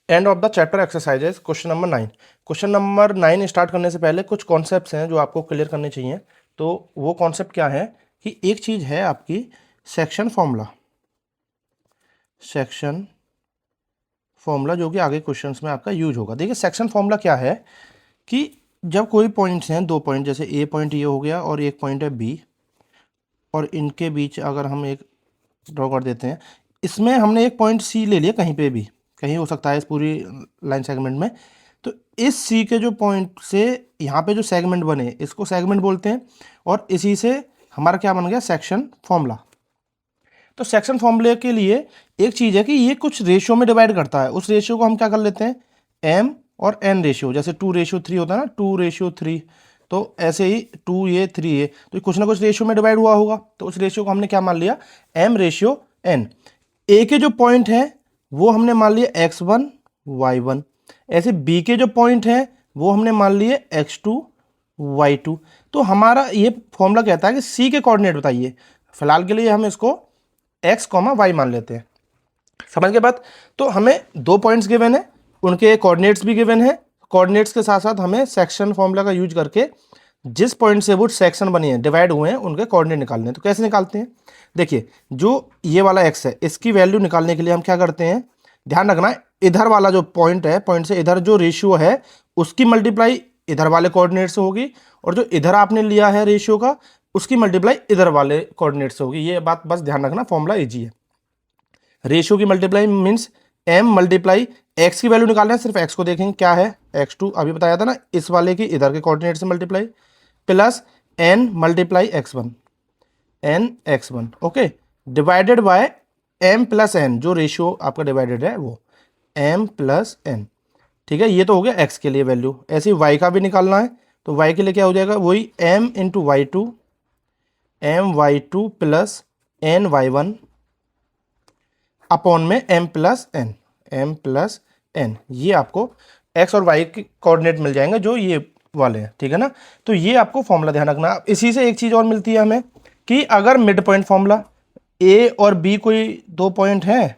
End of the chapter exercises question number 9। Question number 9 start करने से पहले कुछ कॉन्सेप्ट्स हैं जो आपको क्लियर करने चाहिए। तो वो कॉन्सेप्ट क्या है कि एक चीज़ है आपकी सेक्शन फॉर्मूला, सेक्शन फॉर्मूला जो कि आगे क्वेश्चंस में आपका यूज होगा। देखिए सेक्शन फॉर्मूला क्या है कि जब कोई पॉइंट्स हैं, दो पॉइंट, जैसे ए पॉइंट ये हो गया और एक पॉइंट है बी, और इनके बीच अगर हम एक ड्रॉ कर देते हैं, इसमें हमने एक पॉइंट सी ले लिया, कहीं पे भी कहीं हो सकता है इस पूरी लाइन सेगमेंट में। तो इस सी के जो पॉइंट से यहाँ पे जो सेगमेंट बने इसको सेगमेंट बोलते हैं, और इसी से हमारा क्या बन गया, सेक्शन फॉर्मूला। तो सेक्शन फॉर्मूले के लिए एक चीज़ है कि ये कुछ रेशियो में डिवाइड करता है। उस रेशियो को हम क्या कर लेते हैं, एम और एन रेशियो, जैसे 2:3 होता है ना, 2:3। तो ऐसे ही 2 ये 3 ये, तो कुछ ना कुछ रेशियो में डिवाइड हुआ होगा। तो उस रेशियो को हमने क्या मान लिया, m/n। ए के जो पॉइंट है वो हमने मान लिया x1 y1, ऐसे बी के जो पॉइंट है वो हमने मान लिए x2 y2। तो हमारा ये फॉर्मूला कहता है कि सी के कोऑर्डिनेट बताइए। फिलहाल के लिए हम इसको x, y मान लेते हैं। समझ के बात। तो हमें दो पॉइंट्स गिवन है, उनके कोऑर्डिनेट्स भी गिवन है। कोऑर्डिनेट्स के साथ साथ हमें सेक्शन फॉर्मूला का यूज करके जिस पॉइंट से वो सेक्शन बनी है, डिवाइड हुए हैं, उनके कोऑर्डिनेट निकालने हैं। तो कैसे निकालते हैं, देखिए जो ये वाला x है इसकी वैल्यू निकालने के लिए हम क्या करते हैं, ध्यान रखना इधर वाला जो पॉइंट है, पॉइंट से इधर जो रेशियो है उसकी मल्टीप्लाई इधर वाले कोऑर्डिनेट से होगी, और जो इधर आपने लिया है रेशियो का उसकी मल्टीप्लाई इधर वाले कोऑर्डिनेट से होगी। ये बात बस ध्यान रखना, फॉर्मूला इजी है। रेशियो की multiply means m multiply x की वैल्यू निकालना है, सिर्फ x को देखेंगे क्या है, x2 अभी बताया था ना, इस वाले की इधर के कोऑर्डिनेट से multiply, plus n multiply x1, n x1, okay, divided by m plus n, जो रेशियो आपका डिवाइडेड है वो m प्लस n। ठीक है, ये तो हो गया x के लिए वैल्यू। ऐसे ही y का भी निकालना है, तो y के लिए क्या हो जाएगा, वही m into y2, m/y2 plus n/y1 upon में m प्लस n, ये आपको x और y के कोऑर्डिनेट मिल जाएंगे जो ये वाले हैं। ठीक है ना, तो ये आपको फॉर्मूला ध्यान रखना। इसी से एक चीज और मिलती है हमें कि अगर मिड पॉइंट फॉर्मूला, a और b कोई दो पॉइंट हैं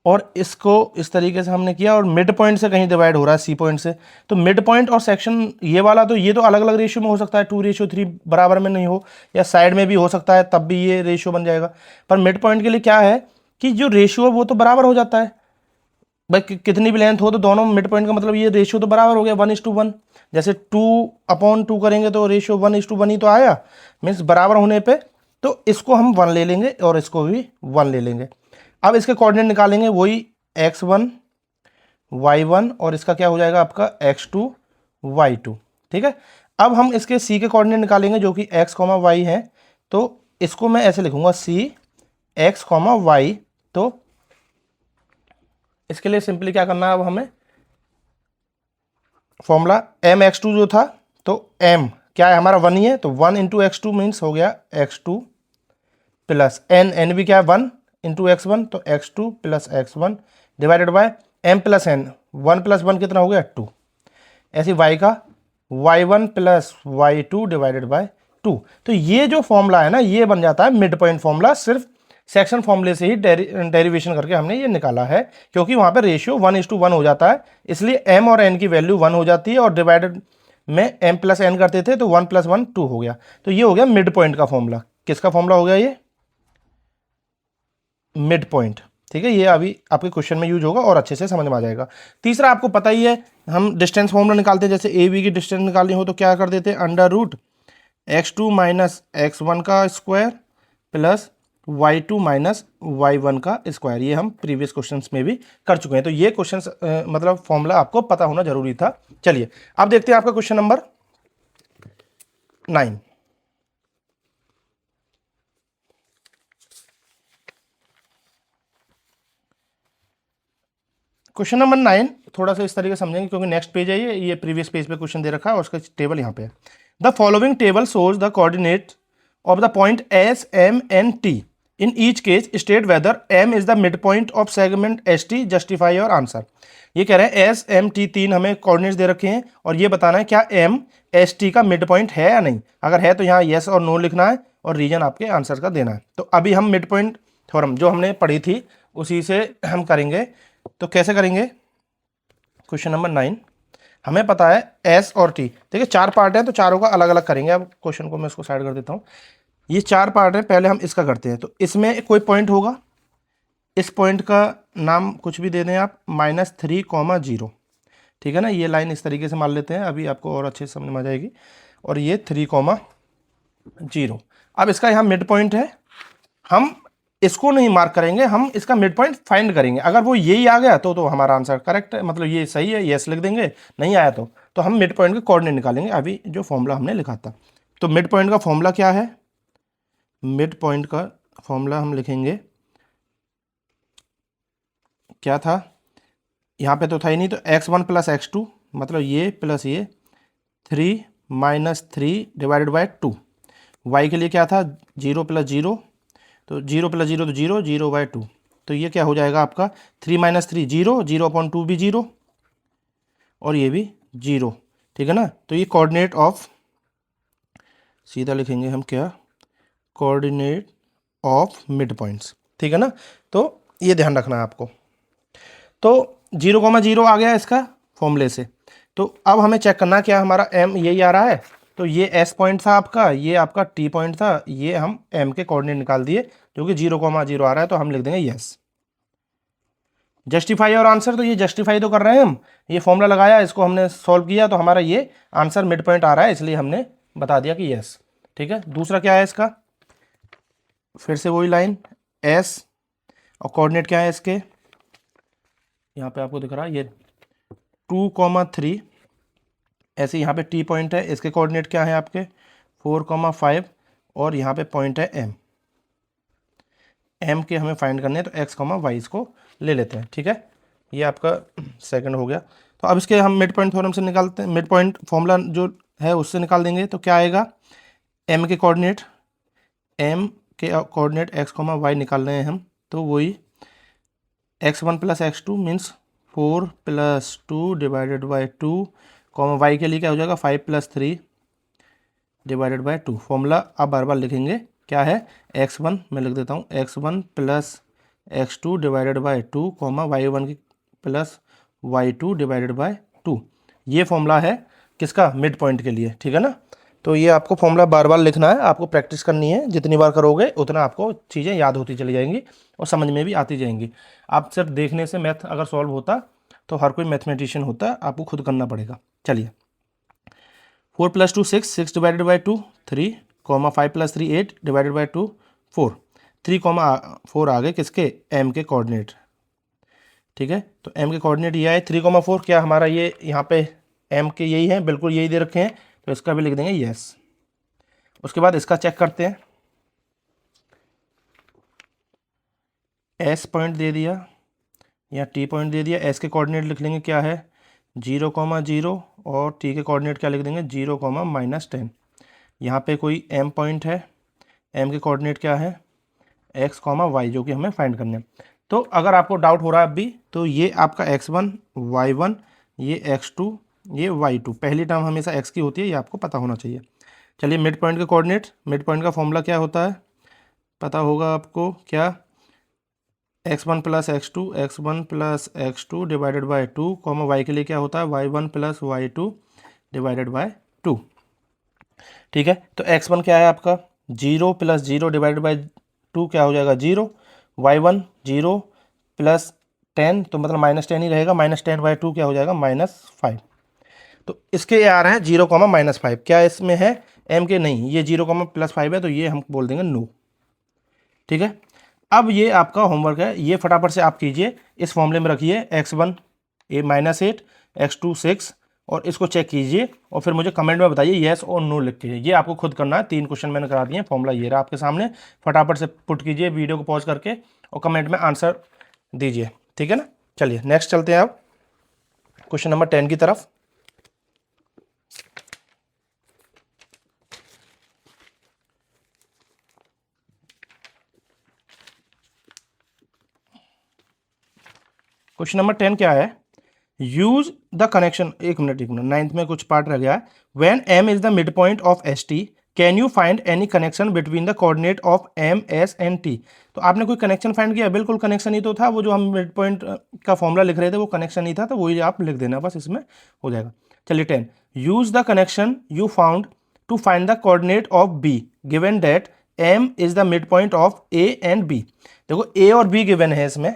और इसको इस तरीके से हमने किया और मिड पॉइंट से कहीं डिवाइड हो रहा है सी पॉइंट से, तो मिड पॉइंट और सेक्शन ये वाला, तो ये तो अलग अलग रेशियो में हो सकता है, 2:3 बराबर में नहीं हो, या साइड में भी हो सकता है, तब भी ये रेशियो बन जाएगा। पर मिड पॉइंट के लिए क्या है कि जो रेशियो है वो तो बराबर हो जाता है भाई, कितनी भी लेंथ हो तो दोनों मिड पॉइंट का मतलब ये रेशियो तो बराबर हो गया, 1:1। जैसे 2/2 करेंगे तो रेशियो 1:1 ही तो आया, मीन्स बराबर होने पे तो इसको हम 1 ले लेंगे और इसको भी 1 ले लेंगे। अब इसके कोऑर्डिनेट निकालेंगे, वही x1 y1 और इसका क्या हो जाएगा आपका x2 y2। ठीक है, अब हम इसके c के कोऑर्डिनेट निकालेंगे जो कि x, y है। तो इसको मैं ऐसे लिखूंगा c x, y। तो इसके लिए सिंपली क्या करना है, अब हमें फॉर्मूला m/x2 जो था, तो m क्या है हमारा 1 ही है, तो 1 इंटू x2 मीन्स हो गया x2 प्लस n भी क्या है 1 इंटू x1, तो x2 plus x1 divided by m plus n, 1 plus 1 कितना हो गया 2। ऐसे y का y1 plus y2 divided by 2। तो ये जो फॉर्मूला है ना, ये बन जाता है मिड पॉइंट फॉर्मूला, सिर्फ सेक्शन फॉर्मूले से ही डेरिवेशन करके हमने ये निकाला है, क्योंकि वहां पे रेशियो 1:1 हो जाता है, इसलिए m और n की वैल्यू 1 हो जाती है, और डिवाइडेड में m प्लस n करते थे तो 1 + 1 2 हो गया। तो ये हो गया मिड पॉइंट का फॉर्मूला। किसका फॉर्मूला हो गया ये, मिड पॉइंट। ठीक है, ये अभी आपके क्वेश्चन में यूज होगा और अच्छे से समझ में आ जाएगा। तीसरा आपको पता ही है, हम डिस्टेंस फॉर्मूला निकालते हैं, जैसे ए बी की डिस्टेंस निकालनी हो तो क्या कर देते हैं, √x2 - x1 का स्क्वायर प्लस y2 - y1 का स्क्वायर। ये हम प्रीवियस क्वेश्चंस में भी कर चुके हैं, तो ये क्वेश्चंस मतलब फॉर्मूला आपको पता होना जरूरी था। चलिए अब देखते हैं आपका क्वेश्चन नंबर 9। क्वेश्चन नंबर 9 थोड़ा सा इस तरीके से समझेंगे, क्योंकि नेक्स्ट पेज है ये प्रीवियस पेज पे क्वेश्चन दे रखा है और उसका टेबल यहाँ पे है। The following table shows the coordinate of the point S M N T in each case state whether M is the mid point of segment S T, justify your answer. ये कह रहे हैं S M T 3 हमें coordinates दे रखे हैं और ये बताना है क्या एम एस टी का मिड पॉइंट है या नहीं। अगर है तो यहाँ येस और नो लिखना है और रीजन आपके आंसर का देना है। तो अभी हम मिड पॉइंट थ्योरम जो हमने पढ़ी थी उसी से हम करेंगे। तो कैसे करेंगे, क्वेश्चन नंबर 9, हमें पता है एस और टी, देखिए 4 पार्ट है तो चारों का अलग अलग करेंगे। अब क्वेश्चन को मैं इसको साइड कर देता हूँ। ये 4 पार्ट है, पहले हम इसका करते हैं। तो इसमें कोई पॉइंट होगा, इस पॉइंट का नाम कुछ भी दे दें आप, -3,0, ठीक है ना। ये लाइन इस तरीके से मान लेते हैं, अभी आपको और अच्छे से समझ में आ जाएगी। और ये 3,0। अब इसका यहाँ मिड पॉइंट है, हम इसको नहीं मार्क करेंगे, हम इसका मिड पॉइंट फाइंड करेंगे। अगर वो यही आ गया तो हमारा आंसर करेक्ट है, मतलब ये सही है, यस लिख देंगे। नहीं आया तो हम मिड पॉइंट के कोऑर्डिनेट निकालेंगे, अभी जो फॉर्मूला हमने लिखा था। तो मिड पॉइंट का फॉर्मूला क्या है, मिड पॉइंट का फॉर्मूला हम लिखेंगे, क्या था, यहाँ पे तो था ही नहीं, तो x1 + x2, मतलब ये प्लस ये 3 - 3 / 2। y के लिए क्या था, 0 + 0, तो 0 + 0 तो 0, 0/2। तो ये क्या हो जाएगा आपका, 3 - 3 0, 0/2 भी 0, और ये भी 0, ठीक है ना। तो ये कोऑर्डिनेट ऑफ, सीधा लिखेंगे हम क्या, कोऑर्डिनेट ऑफ मिड पॉइंट्स, ठीक है ना। तो ये ध्यान रखना है आपको। तो 0,0 आ गया इसका फॉर्मूले से। तो अब हमें चेक करना क्या, हमारा m यही आ रहा है, तो ये s पॉइंट था आपका, ये आपका t पॉइंट था, ये हम m के कोऑर्डिनेट निकाल दिए जो कि 0,0 आ रहा है, तो हम लिख देंगे यस। जस्टिफाई और आंसर, तो ये जस्टिफाई तो कर रहे हैं हम, ये फॉर्मूला लगाया, इसको हमने सॉल्व किया, तो हमारा ये आंसर मिड पॉइंट आ रहा है, इसलिए हमने बता दिया कि यस, ठीक है। दूसरा क्या है इसका, फिर से वही लाइन s, और कोऑर्डिनेट क्या है इसके, यहाँ पे आपको दिख रहा है ये 2,3, ऐसे यहाँ पे t पॉइंट है, इसके कोऑर्डिनेट क्या है आपके 4,5, और यहाँ पे पॉइंट है m के हमें फाइंड करने हैं, तो x, y इसको ले लेते हैं, ठीक है। ये आपका सेकंड हो गया। तो अब इसके हम मिड पॉइंट थ्योरम से निकालते हैं, मिड पॉइंट फॉर्मूला जो है उससे निकाल देंगे। तो क्या आएगा, m के कोऑर्डिनेट x, y निकाल रहे हैं हम, तो वही x1 + x2 मीन्स 4 + 2 / 2, y के लिए क्या हो जाएगा 5 + 3 / 2। फॉर्मूला अब बार बार लिखेंगे, क्या है, x1 मैं लिख देता हूँ, x1 + x2 / 2, y1 + y2 / 2। ये फॉर्मूला है किसका, मिड पॉइंट के लिए, ठीक है ना। तो ये आपको फॉर्मूला बार बार लिखना है, आपको प्रैक्टिस करनी है, जितनी बार करोगे उतना आपको चीज़ें याद होती चली जाएंगी और समझ में भी आती जाएंगी। आप सिर्फ देखने से मैथ अगर सॉल्व होता तो हर कोई मैथमेटिशियन होता, आपको खुद करना पड़ेगा। चलिए, 4 + 2 6, 6 / 2 3, 5 + 3 8 / 2 4, 3,4 आ गए किसके, m के कोऑर्डिनेट, ठीक है। तो m के कोऑर्डिनेट ये आए 3,4, क्या हमारा ये यहाँ पे m के यही है, बिल्कुल यही दे रखे हैं, तो इसका भी लिख देंगे यस। उसके बाद इसका चेक करते हैं, s पॉइंट दे दिया या t पॉइंट दे दिया, s के कोऑर्डिनेट लिख लेंगे क्या है 0,0, और t के कोऑर्डिनेट क्या लिख देंगे 0, -10। यहाँ पे कोई m पॉइंट है, m के कोऑर्डिनेट क्या है x, y, जो कि हमें फाइंड करने हैं। तो अगर आपको डाउट हो रहा है अभी, तो ये आपका x1 y1, ये x2, ये y2, पहली टर्म हमेशा x की होती है, ये आपको पता होना चाहिए। चलिए, मिड पॉइंट के कोऑर्डिनेट, मिड पॉइंट का फॉर्मूला क्या होता है पता होगा आपको, क्या, x1 + x2, x1 + x2 / 2, y के लिए क्या होता है y1 + y2 / 2, ठीक है। तो x1 क्या है आपका 0 + 0 / 2 क्या हो जाएगा 0, y1 0 + 10, तो मतलब -10 ही रहेगा, -10/2 क्या हो जाएगा -5। तो इसके ये आ रहे हैं 0, -5, क्या इसमें है m के, नहीं, ये 0, +5 है, तो ये हम बोल देंगे नो, ठीक है। अब ये आपका होमवर्क है, ये फटाफट से आप कीजिए, इस फॉर्मूले में रखिए x1 -8, x2 6, और इसको चेक कीजिए और फिर मुझे कमेंट में बताइए येस और नो लिख के। ये आपको खुद करना है, 3 क्वेश्चन मैंने करा दिए, फॉर्मूला ये रहा आपके सामने, फटाफट से पुट कीजिए, वीडियो को पॉज करके, और कमेंट में आंसर दीजिए, ठीक है ना। चलिए नेक्स्ट चलते हैं अब क्वेश्चन नंबर 10 की तरफ। क्वेश्चन नंबर 10 क्या है, यूज द कनेक्शन, एक मिनट 9th में कुछ पार्ट रह गया है, when m is the mid point of st can you find any connection between the coordinate of M S and T. तो आपने कोई कनेक्शन फाइंड किया, बिल्कुल कनेक्शन ही तो था, वो जो हम मिड पॉइंट का फॉर्मूला लिख रहे थे वो कनेक्शन ही था, तो वही आप लिख देना बस, इसमें हो जाएगा। चलिए 10, use the connection you found to find the coordinate of B given that M is the mid point of A and B. देखो ए और बी गिवन है इसमें,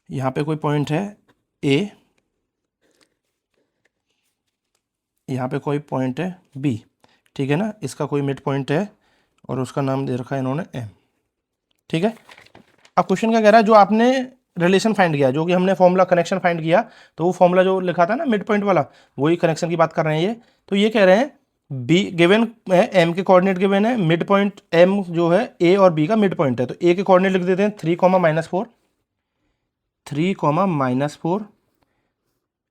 यहां पे कोई पॉइंट है ए, यहाँ पे कोई पॉइंट है बी, ठीक है ना, इसका कोई मिड पॉइंट है और उसका नाम दे रखा है इन्होंने एम, ठीक है। अब क्वेश्चन क्या कह रहा है, जो आपने रिलेशन फाइंड किया, जो कि हमने फॉर्मूला कनेक्शन फाइंड किया, तो वो फॉर्मूला जो लिखा था ना मिड पॉइंट वाला, वही कनेक्शन की बात कर रहे हैं ये। तो ये कह रहे हैं बी गिवन है, एम के कोऑर्डिनेट गिवन है, मिड पॉइंट एम जो है ए और बी का मिड पॉइंट है, तो ए के कोऑर्डिनेट लिख देते हैं 3, -4,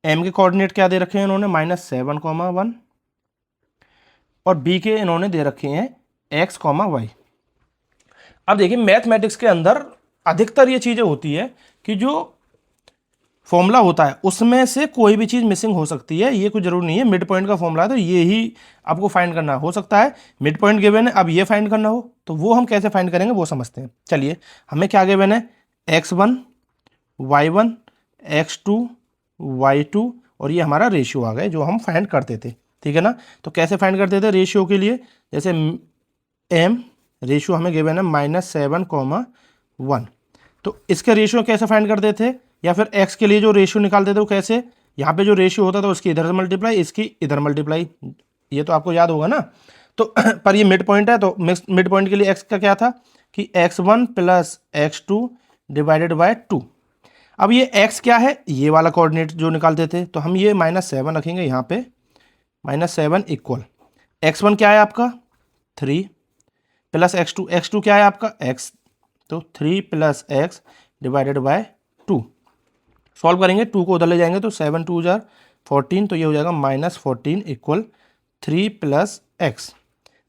एम के कोऑर्डिनेट क्या दे रखे हैं इन्होंने -7, और बी के इन्होंने दे रखे हैं x, y। अब देखिए मैथमेटिक्स के अंदर अधिकतर ये चीजें होती है कि जो फॉर्मूला होता है उसमें से कोई भी चीज मिसिंग हो सकती है, ये कुछ जरूरी नहीं है। मिड पॉइंट का फॉर्मूला है तो ये ही आपको फाइंड करना हो सकता है, मिड पॉइंट गिवन है, अब ये फाइंड करना हो तो वो हम कैसे फाइंड करेंगे वो समझते हैं। चलिए हमें क्या गिवन है, x1, y1, x2, y2, और ये हमारा रेशियो आ गए जो हम फाइंड करते थे, ठीक है ना। तो कैसे फाइंड करते थे रेशियो के लिए, जैसे m रेशियो हमें गिवन है -7, 1, तो इसका रेशियो कैसे फाइंड करते थे, या फिर x के लिए जो रेशियो निकालते थे वो कैसे, यहाँ पे जो रेशियो होता था उसकी इधर से मल्टीप्लाई, इसकी इधर मल्टीप्लाई, ये तो आपको याद होगा ना। तो पर ये मिड पॉइंट है तो मिड पॉइंट के लिए x का क्या था कि x1 + x2 डिवाइडेड बाय 2। अब ये x क्या है, ये वाला कोऑर्डिनेट जो निकालते थे, तो हम ये -7 रखेंगे यहाँ पे, -7 इक्वल x1 क्या है आपका 3 प्लस x2 क्या है आपका x, तो 3 + x डिवाइडेड बाय 2। सॉल्व करेंगे, 2 को उधर ले जाएंगे तो 7 2 जार 14, तो ये हो जाएगा -14 इक्वल 3 + x।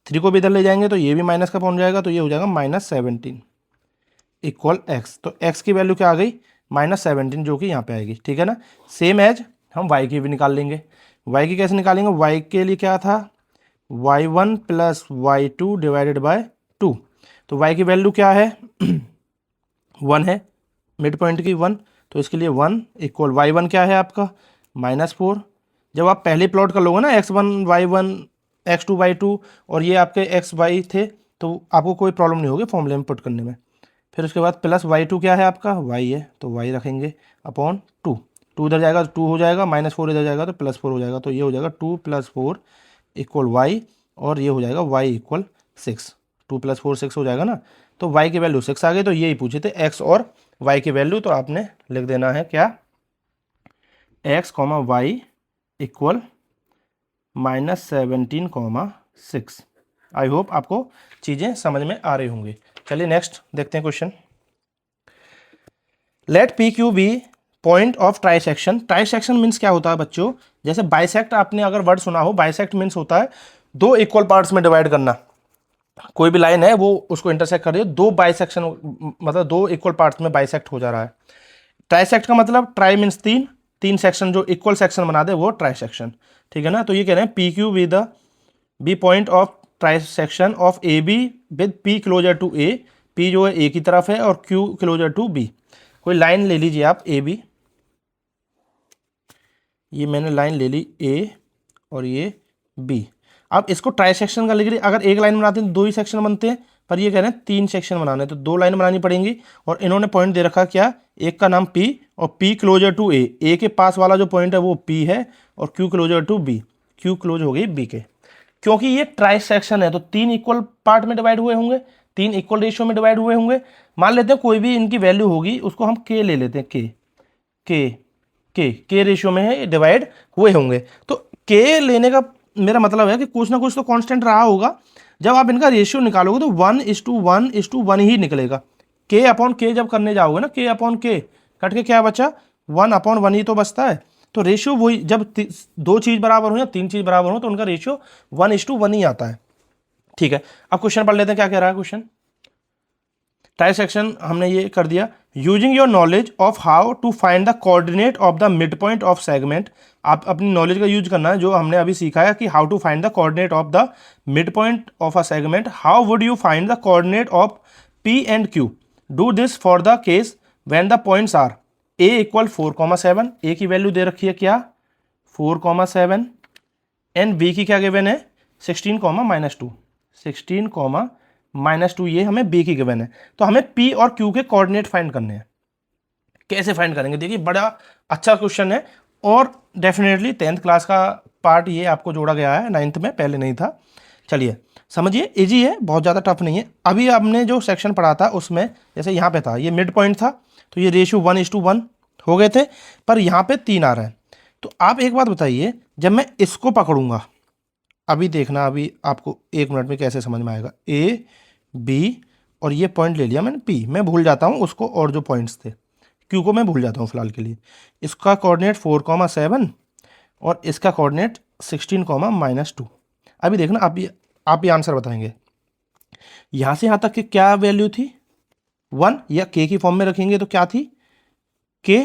3 को भी इधर ले जाएंगे तो ये भी माइनस का पहुंच जाएगा, तो ये हो जाएगा -17 इक्वल x। तो x की वैल्यू क्या आ गई -17, जो कि यहाँ पे आएगी, ठीक है ना। सेम एज हम y की भी निकाल लेंगे। y की कैसे निकालेंगे, y के लिए क्या था y1 + y2 डिवाइडेड बाय 2, तो y की वैल्यू क्या है 1 है, मिड पॉइंट की 1, तो इसके लिए 1 इक्वल y1 क्या है आपका -4। जब आप पहले प्लॉट कर लोगे ना x1 y1 x2 y2 और ये आपके x y थे, तो आपको कोई प्रॉब्लम नहीं होगी फॉर्मूले में पुट करने में। फिर उसके बाद प्लस y2 क्या है आपका y है, तो y रखेंगे अपॉन 2, 2 इधर जाएगा तो 2 हो जाएगा, -4 इधर जाएगा तो +4 हो जाएगा, तो ये हो जाएगा 2 + 4 इक्वल y, और ये हो जाएगा y इक्वल 6, 2 + 4 6 हो जाएगा ना। तो y की वैल्यू 6 आ गई, तो यही पूछे थे x और y की वैल्यू, तो आपने लिख देना है क्या x, y equal -17, 6। I hope आपको चीज़ें समझ में आ रही होंगी। चलिए नेक्स्ट देखते हैं question. Let P Q be point of trisection. Trisection means क्या होता है बच्चों, जैसे बाइसेक्ट आपने अगर वर्ड सुना हो, बाइसेक्ट मीन्स होता है दो इक्वल पार्ट्स में डिवाइड करना। कोई भी लाइन है वो उसको इंटरसेक्ट कर रही है, दो बाइसेक्शन मतलब दो इक्वल पार्ट्स में बाइसेक्ट हो जा रहा है। ट्राइसेक्ट का मतलब ट्राई मीन्स तीन, तीन सेक्शन जो इक्वल सेक्शन बना दे वो ट्राइसेक्शन, ठीक है ना। तो ये कह रहे हैं P Q with the be point of trisection of A B with P closer to A, P जो है ए की तरफ है और क्यू क्लोजर टू बी। कोई लाइन ले लीजिए आप ए बी, ये मैंने लाइन ले ली ए और ये बी। अब इसको ट्राइसेक्शन का लिख रही, अगर एक लाइन बनाते हैं तो दो ही सेक्शन बनते हैं, पर ये कह रहे हैं तीन सेक्शन बनाने, तो दो लाइन बनानी पड़ेंगी। और इन्होंने पॉइंट दे रखा क्या, एक का नाम P और P क्लोजर टू ए के पास वाला जो पॉइंट है वो P है, और Q closer to B, Q close हो गई B के। क्योंकि ये ट्राइसेक्शन है तो तीन इक्वल पार्ट में डिवाइड हुए होंगे, तीन इक्वल रेशियो में डिवाइड हुए होंगे। मान लेते हैं कोई भी इनकी वैल्यू होगी, उसको हम K ले लेते हैं, के रेशियो में है डिवाइड हुए होंगे। तो K लेने का मेरा मतलब है कि कुछ ना कुछ तो कांस्टेंट रहा होगा। जब आप इनका रेशियो निकालोगे तो 1:1:1 ही निकलेगा। K/K जब करने जाओगे ना, K/K कट के क्या बचा 1/1 ही तो बचता है। तो रेशियो वही, जब दो चीज बराबर हो या तीन चीज बराबर हो तो उनका रेशियो 1:1 ही आता है, ठीक है। अब क्वेश्चन पढ़ लेते हैं क्या कह रहा है क्वेश्चन। ट्राइसेक्शन हमने ये कर दिया। Using your knowledge of how to find the coordinate of the mid point of segment आप अपनी नॉलेज का यूज करना है, जो हमने अभी सीखा है कि how to find the coordinate of the mid point of a segment, how would you find the coordinate of P and Q, do this for the case when the points are A equal 4,7, A की value दे रखी है क्या 4,7, and B की क्या given है 16,-2, 16,-2, ये हमें B की गिवन है। तो हमें पी और क्यू के कोऑर्डिनेट फाइंड करने हैं। कैसे फाइंड करेंगे, देखिए बड़ा अच्छा क्वेश्चन है, और डेफिनेटली 10th क्लास का पार्ट ये आपको जोड़ा गया है, 9th में पहले नहीं था। चलिए समझिए, इजी है, बहुत ज़्यादा टफ नहीं है। अभी आपने जो सेक्शन पढ़ा था उसमें जैसे यहाँ पे था, ये मिड पॉइंट था, तो ये रेशियो 1:1 हो गए थे, पर यहाँ पे 3 आ रहा है। तो आप एक बात बताइए, जब मैं इसको पकड़ूंगा, अभी देखना, अभी आपको 1 मिनट में कैसे समझ में आएगा, ए बी और ये पॉइंट ले लिया मैंने पी, मैं भूल जाता हूँ उसको और जो पॉइंट्स थे, क्यू को मैं भूल जाता हूँ फिलहाल के लिए। इसका कोऑर्डिनेट 4,7 और इसका कोऑर्डिनेट 16,-2। अभी देखना, आप ये आंसर बताएंगे, यहाँ से यहाँ तक की क्या वैल्यू थी 1, या के की फॉर्म में रखेंगे तो क्या थी के।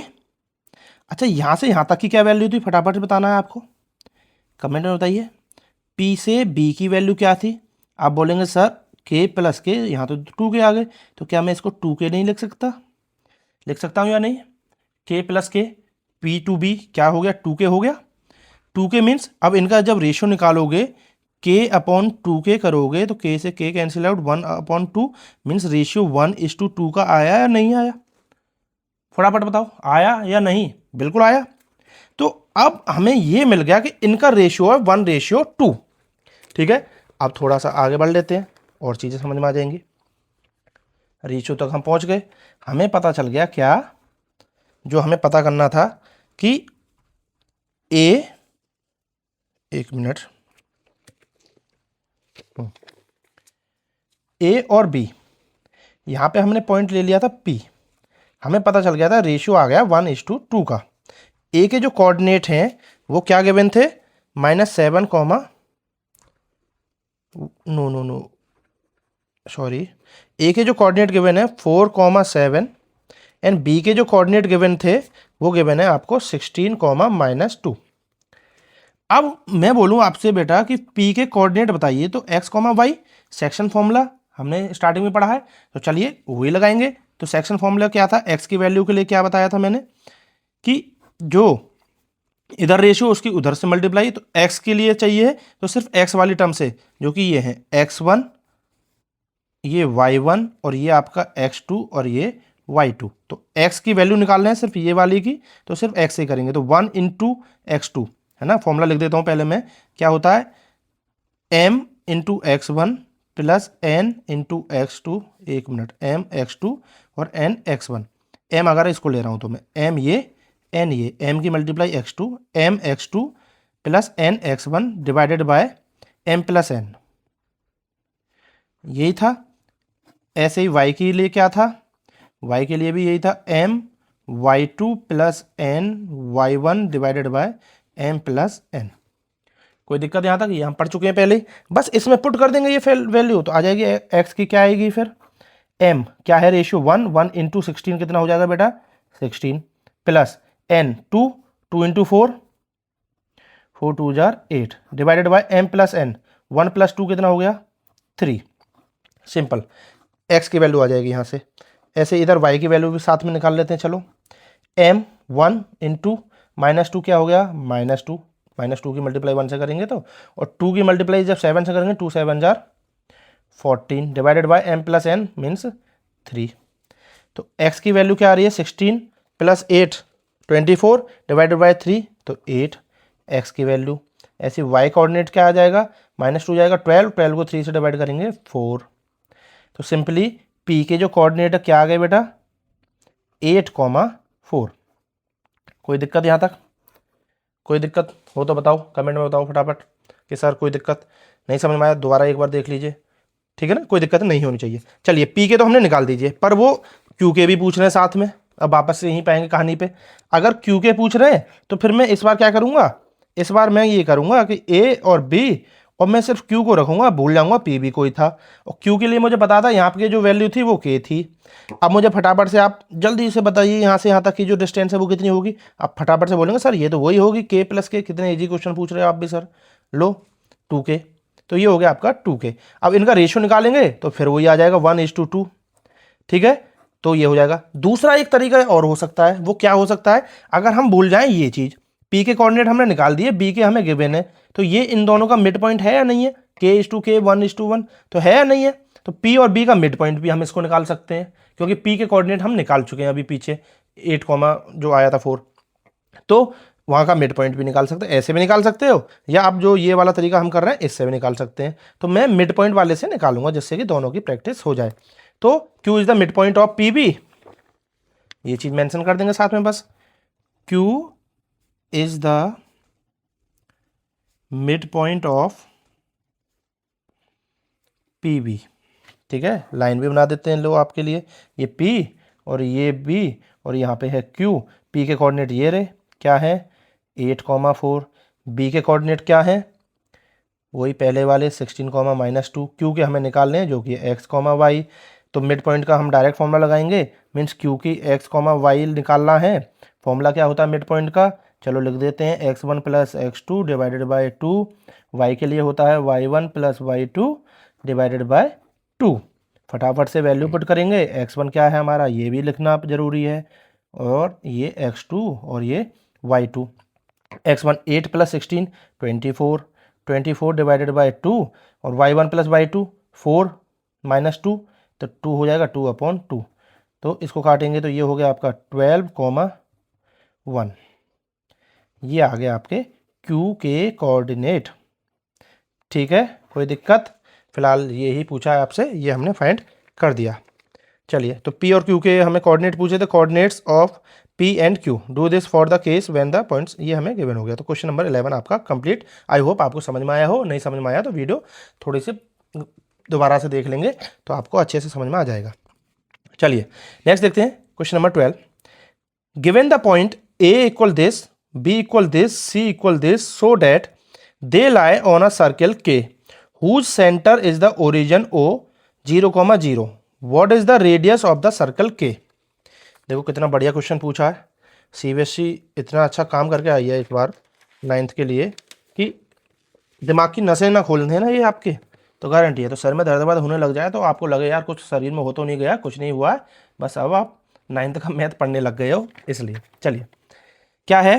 अच्छा, यहाँ से यहाँ तक की क्या वैल्यू थी, फटाफट बताना है आपको, कमेंट में बताइए। पी से बी की वैल्यू क्या थी, आप बोलेंगे सर के प्लस के, यहाँ तो 2 के आ गए, तो क्या मैं इसको 2 के नहीं लिख सकता हूँ या नहीं, के प्लस के, पी टू बी क्या हो गया 2 के हो गया। 2 के मीन्स अब इनका जब रेशियो निकालोगे के अपॉन 2 के करोगे तो के से के कैंसिल आउट, 1/2 मीन्स रेशियो 1:2 का आया या नहीं आया, फटाफट बताओ, आया या नहीं, बिल्कुल आया। तो अब हमें ये मिल गया कि इनका रेशियो है 1:2। ठीक है, अब थोड़ा सा आगे बढ़ लेते हैं और चीज़ें समझ में आ जाएंगी। रेशियो तक हम पहुंच गए, हमें पता चल गया क्या जो हमें पता करना था कि ए, एक मिनट, ए और बी, यहाँ पे हमने पॉइंट ले लिया था पी, हमें पता चल गया था रेशियो आ गया 1:2 का। ए के जो कोऑर्डिनेट हैं वो क्या गिवन थे -7, नो सॉरी, ए के जो कोऑर्डिनेट गिवन है 4,7 एंड बी के जो कोऑर्डिनेट गिवन थे वो गिवन है आपको 16, -2। अब मैं बोलूं आपसे बेटा कि पी के कोऑर्डिनेट बताइए, तो x, y सेक्शन फॉर्मूला हमने स्टार्टिंग में पढ़ा है, तो चलिए वही लगाएंगे। तो सेक्शन फॉर्मूला क्या था, x की वैल्यू के लिए क्या बताया था मैंने कि जो इधर रेशियो उसकी उधर से मल्टीप्लाई, तो x के लिए चाहिए तो सिर्फ x वाली टर्म से, जो कि ये है x1, ये y1 और ये आपका x2 और ये y2। तो x की वैल्यू निकालना है सिर्फ ये वाली की, तो सिर्फ x से करेंगे, तो 1 × x2 है ना। फॉर्मूला लिख देता हूँ पहले मैं, क्या होता है m × x1 plus n × x2, एक मिनट, m x2 और n x1, m अगर इसको ले रहा हूँ तो मैं m ये n ये, m की multiply x2, m x2 plus n x1 divided by m plus n, यही था। ऐसे ही y के लिए क्या था, y के लिए भी यही था m y2 plus n y1 divided by m plus n। कोई दिक्कत यहाँ तक, ये हम पढ़ चुके हैं पहले ही, बस इसमें पुट कर देंगे ये वैल्यू, तो आ जाएगी x की क्या आएगी फिर, m क्या है रेशियो 1, 1 × 16 कितना हो जाएगा बेटा 16, plus n 2, 2 × 4, 4 2 jar 8 divided by m plus n, 1 + 2 कितना हो गया 3। सिंपल, x की वैल्यू आ जाएगी यहाँ से। ऐसे इधर y की वैल्यू भी साथ में निकाल लेते हैं, चलो m 1 × -2 क्या हो गया -2, -2 की मल्टीप्लाई 1 से करेंगे तो, और 2 की मल्टीप्लाई जब 7 से करेंगे 2 7 jar 14 divided by m plus n means 3। तो x की वैल्यू क्या आ रही है 16 प्लस 8 24 डिवाइडेड बाय 3, तो 8 x की वैल्यू। ऐसे y कोऑर्डिनेट क्या आ जाएगा -2 जाएगा 12, 12 को 3 से डिवाइड करेंगे 4। तो सिंपली p के जो कोऑर्डिनेट क्या आ गए बेटा 8,4। कोई दिक्कत यहाँ तक, कोई दिक्कत हो तो बताओ, कमेंट में बताओ फटाफट कि सर कोई दिक्कत नहीं समझ में आया, दोबारा एक बार देख लीजिए, ठीक है ना, कोई दिक्कत नहीं होनी चाहिए। चलिए पी के तो हमने निकाल दीजिए, पर वो क्यू के भी पूछ रहे हैं साथ में। अब वापस से यहीं पाएंगे कहानी पे, अगर क्यू के पूछ रहे हैं तो फिर मैं इस बार क्या करूँगा, इस बार मैं ये करूँगा कि ए और बी और मैं सिर्फ क्यू को रखूंगा, भूल जाऊंगा पी भी कोई था, और क्यू के लिए मुझे पता था यहाँ पे जो वैल्यू थी वो के थी। अब मुझे फटाफट से आप जल्दी से बताइए यहाँ से यहाँ तक की जो डिस्टेंस है वो कितनी होगी। आप फटाफट से बोलेंगे सर ये तो वही होगी के प्लस के, कितने इजी क्वेश्चन पूछ रहे हो आप भी सर। लो 2k, तो ये हो गया आपका 2k। अब इनका रेशियो निकालेंगे तो फिर वही आ जाएगा 1:2। ठीक है, तो ये हो जाएगा। दूसरा एक तरीका और हो सकता है, वो क्या हो सकता है, अगर हम भूल जाएं ये चीज, पी के कोऑर्डिनेट हमने निकाल दिए, बी के हमें गिवन है, तो ये इन दोनों का मिड पॉइंट है या नहीं है, k/k 1:1 तो है या नहीं है। तो पी और बी का मिड पॉइंट भी हम इसको निकाल सकते हैं, क्योंकि पी के कोऑर्डिनेट हम निकाल चुके हैं अभी पीछे 8, जो आया था 4, तो वहां का मिड पॉइंट भी निकाल सकते हैं। ऐसे भी निकाल सकते हो, या आप जो ये वाला तरीका हम कर रहे हैं इससे भी निकाल सकते हैं। तो मैं मिड पॉइंट वाले से निकालूंगा जिससे कि दोनों की प्रैक्टिस हो जाए। तो Q is the mid point of P B, ये चीज मेंशन कर देंगे साथ में बस, Q is the mid point of P B. ठीक है, लाइन भी बना देते हैं लो आपके लिए, ये P और ये B और यहाँ पे है Q। P के कोऑर्डिनेट ये रहे, क्या है 8,4। B के कोऑर्डिनेट क्या है, वही पहले वाले 16,-2। Q के हमें निकालने हैं जो कि x, y। तो मिड पॉइंट का हम डायरेक्ट फॉर्मूला लगाएंगे, मीन्स Q की x, y निकालना है। फॉर्मूला क्या होता है मिड पॉइंट का, चलो लिख देते हैं x1 + x2 divided by 2। y के लिए होता है y1 + y2 डिवाइडेड बाय 2। फटाफट से वैल्यू पुट करेंगे, x1 क्या है हमारा ये भी लिखना जरूरी है, और ये x2 और ये y2। x1 8 + 16 24, 24 डिवाइडेड बाय 2, और y1 + y2 4 - 2, तो 2 हो जाएगा 2/2। तो इसको काटेंगे तो ये हो गया आपका 12,1। ये आ गया आपके Q के कोऑर्डिनेट। ठीक है, कोई दिक्कत, फिलहाल ये ही पूछा है आपसे, ये हमने फाइंड कर दिया। चलिए, तो P और Q के हमें कोऑर्डिनेट पूछे थे, coordinates of P and Q, do this for the case when the points, ये हमें गिवन हो गया। तो क्वेश्चन नंबर 11 आपका कंप्लीट। आई होप आपको समझ में आया हो, नहीं समझ में आया तो वीडियो थोड़ी सी दोबारा से देख लेंगे तो आपको अच्छे से समझ में आ जाएगा। चलिए नेक्स्ट देखते हैं question number 12। Given the point A = this, B = this, C = this, so that they lie on a circle K whose center is the origin O 0,0, what is the radius of the circle K। देखो कितना बढ़िया question पूछा है, CBSE इतना अच्छा काम करके आई है इस बार 9th के लिए कि दिमाग की नसें ना खोलने ना ये आपके, तो गारंटी है। तो सर में दर्द वर्द होने लग जाए तो आपको लगे यार कुछ शरीर में हो तो नहीं गया, कुछ नहीं हुआ है, बस अब आप 9th का मैथ पढ़ने लग गए हो इसलिए। चलिए क्या है,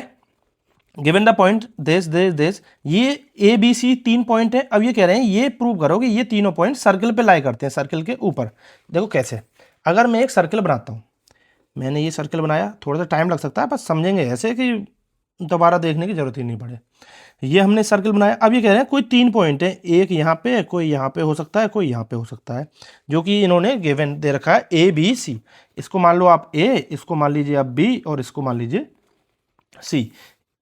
given the point this this this, ये ABC 3 पॉइंट है। अब ये कह रहे हैं ये प्रूव करो कि ये तीनों पॉइंट सर्कल पे लाई करते हैं, सर्कल के ऊपर। देखो कैसे, अगर मैं एक सर्कल बनाता हूँ, मैंने ये सर्कल बनाया, थोड़ा सा टाइम लग सकता है बस समझेंगे ऐसे कि दोबारा देखने की जरूरत ही नहीं पड़े। ये हमने सर्कल बनाया, अब ये कह रहे हैं कोई 3 पॉइंट है, एक यहाँ पे, कोई यहाँ पे हो सकता है, कोई यहाँ पे हो सकता है, जो कि इन्होंने गिवन दे रखा है ABC। इसको मान लो आप A, इसको मान लीजिए आप B, और इसको मान लीजिए C,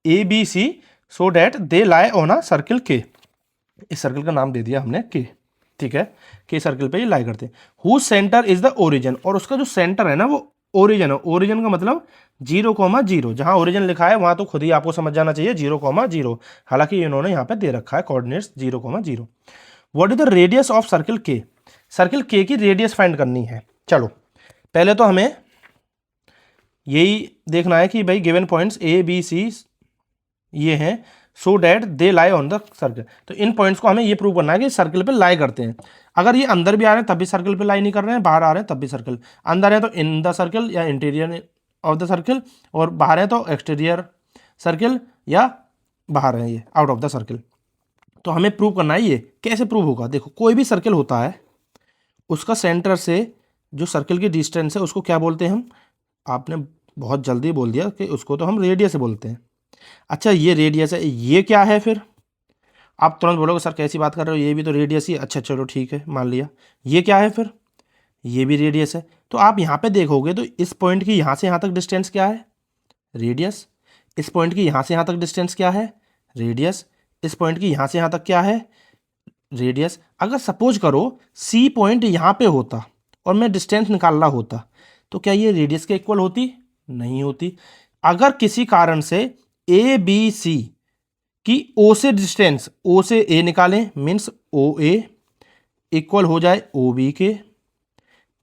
ABC, so that they lie on a circle K। इस सर्कल का नाम दे दिया हमने K। ठीक है, K सर्कल पे ये लाई करते हैं। Who centre is the origin, और उसका जो सेंटर है ना वो ओरिजिन है। ओरिजिन का मतलब 0,0, जहां ओरिजिन लिखा है वहां तो खुद ही आपको समझ जाना चाहिए 0,0, हालांकि इन्होंने यहाँ पे दे रखा है coordinates 0,0। What is the radius of circle K, circle K की रेडियस फाइंड करनी है। चलो पहले तो हमें यही देखना है कि भाई गिवन पॉइंट्स ABC ये हैं, so that they lie on the circle. तो इन पॉइंट्स को हमें ये प्रूव करना है कि सर्कल पे लाई करते हैं। अगर ये अंदर भी आ रहे हैं तब भी सर्कल पे लाई नहीं कर रहे हैं, बाहर आ रहे हैं तब भी सर्कल, अंदर है तो इन द सर्कल या इंटीरियर ऑफ द सर्कल, और बाहर है तो एक्सटीरियर सर्कल या बाहर है ये आउट ऑफ द सर्कल। तो हमें प्रूव करना है, ये कैसे प्रूव होगा। देखो कोई भी सर्कल होता है, उसका सेंटर से जो सर्कल की डिस्टेंस है उसको क्या बोलते हैं हम, आपने बहुत जल्दी बोल दिया कि उसको तो हम रेडियस बोलते हैं। अच्छा ये रेडियस है, ये क्या है फिर, आप तुरंत बोलोगे सर कैसी बात कर रहे हो, ये भी तो रेडियस ही। अच्छा चलो ठीक है मान लिया, ये क्या है फिर, ये भी रेडियस है। तो आप यहाँ पे देखोगे तो इस पॉइंट की यहाँ से यहाँ तक डिस्टेंस क्या है, रेडियस। इस पॉइंट की यहाँ से यहाँ तक डिस्टेंस क्या है, रेडियस। इस पॉइंट की यहाँ से यहाँ तक क्या है, रेडियस। अगर सपोज करो C पॉइंट यहाँ पे होता और मैं डिस्टेंस निकाल रहा होता, तो क्या ये रेडियस के इक्वल होती, नहीं होती। अगर किसी कारण से ABC कि ओ से डिस्टेंस, ओ से ए निकालें, मीन्स ओ ए इक्वल हो जाए ओ बी के,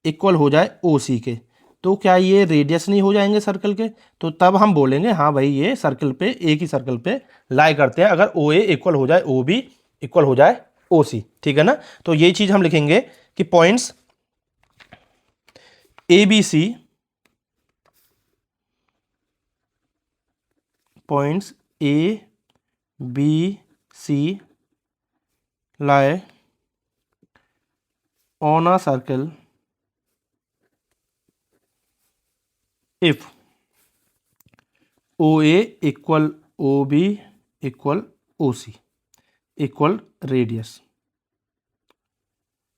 इक्वल हो जाए ओ सी के। तो क्या ये रेडियस नहीं हो जाएंगे सर्कल के? तो तब हम बोलेंगे हाँ भाई ये सर्कल पे, एक ही सर्कल पे लाई करते हैं, अगर ओ ए इक्वल हो जाए ओ बी, इक्वल हो जाए ओ सी। ठीक है ना? तो ये चीज हम लिखेंगे कि points A B C, points A B C lie on a circle if OA equal OB equal OC equal radius.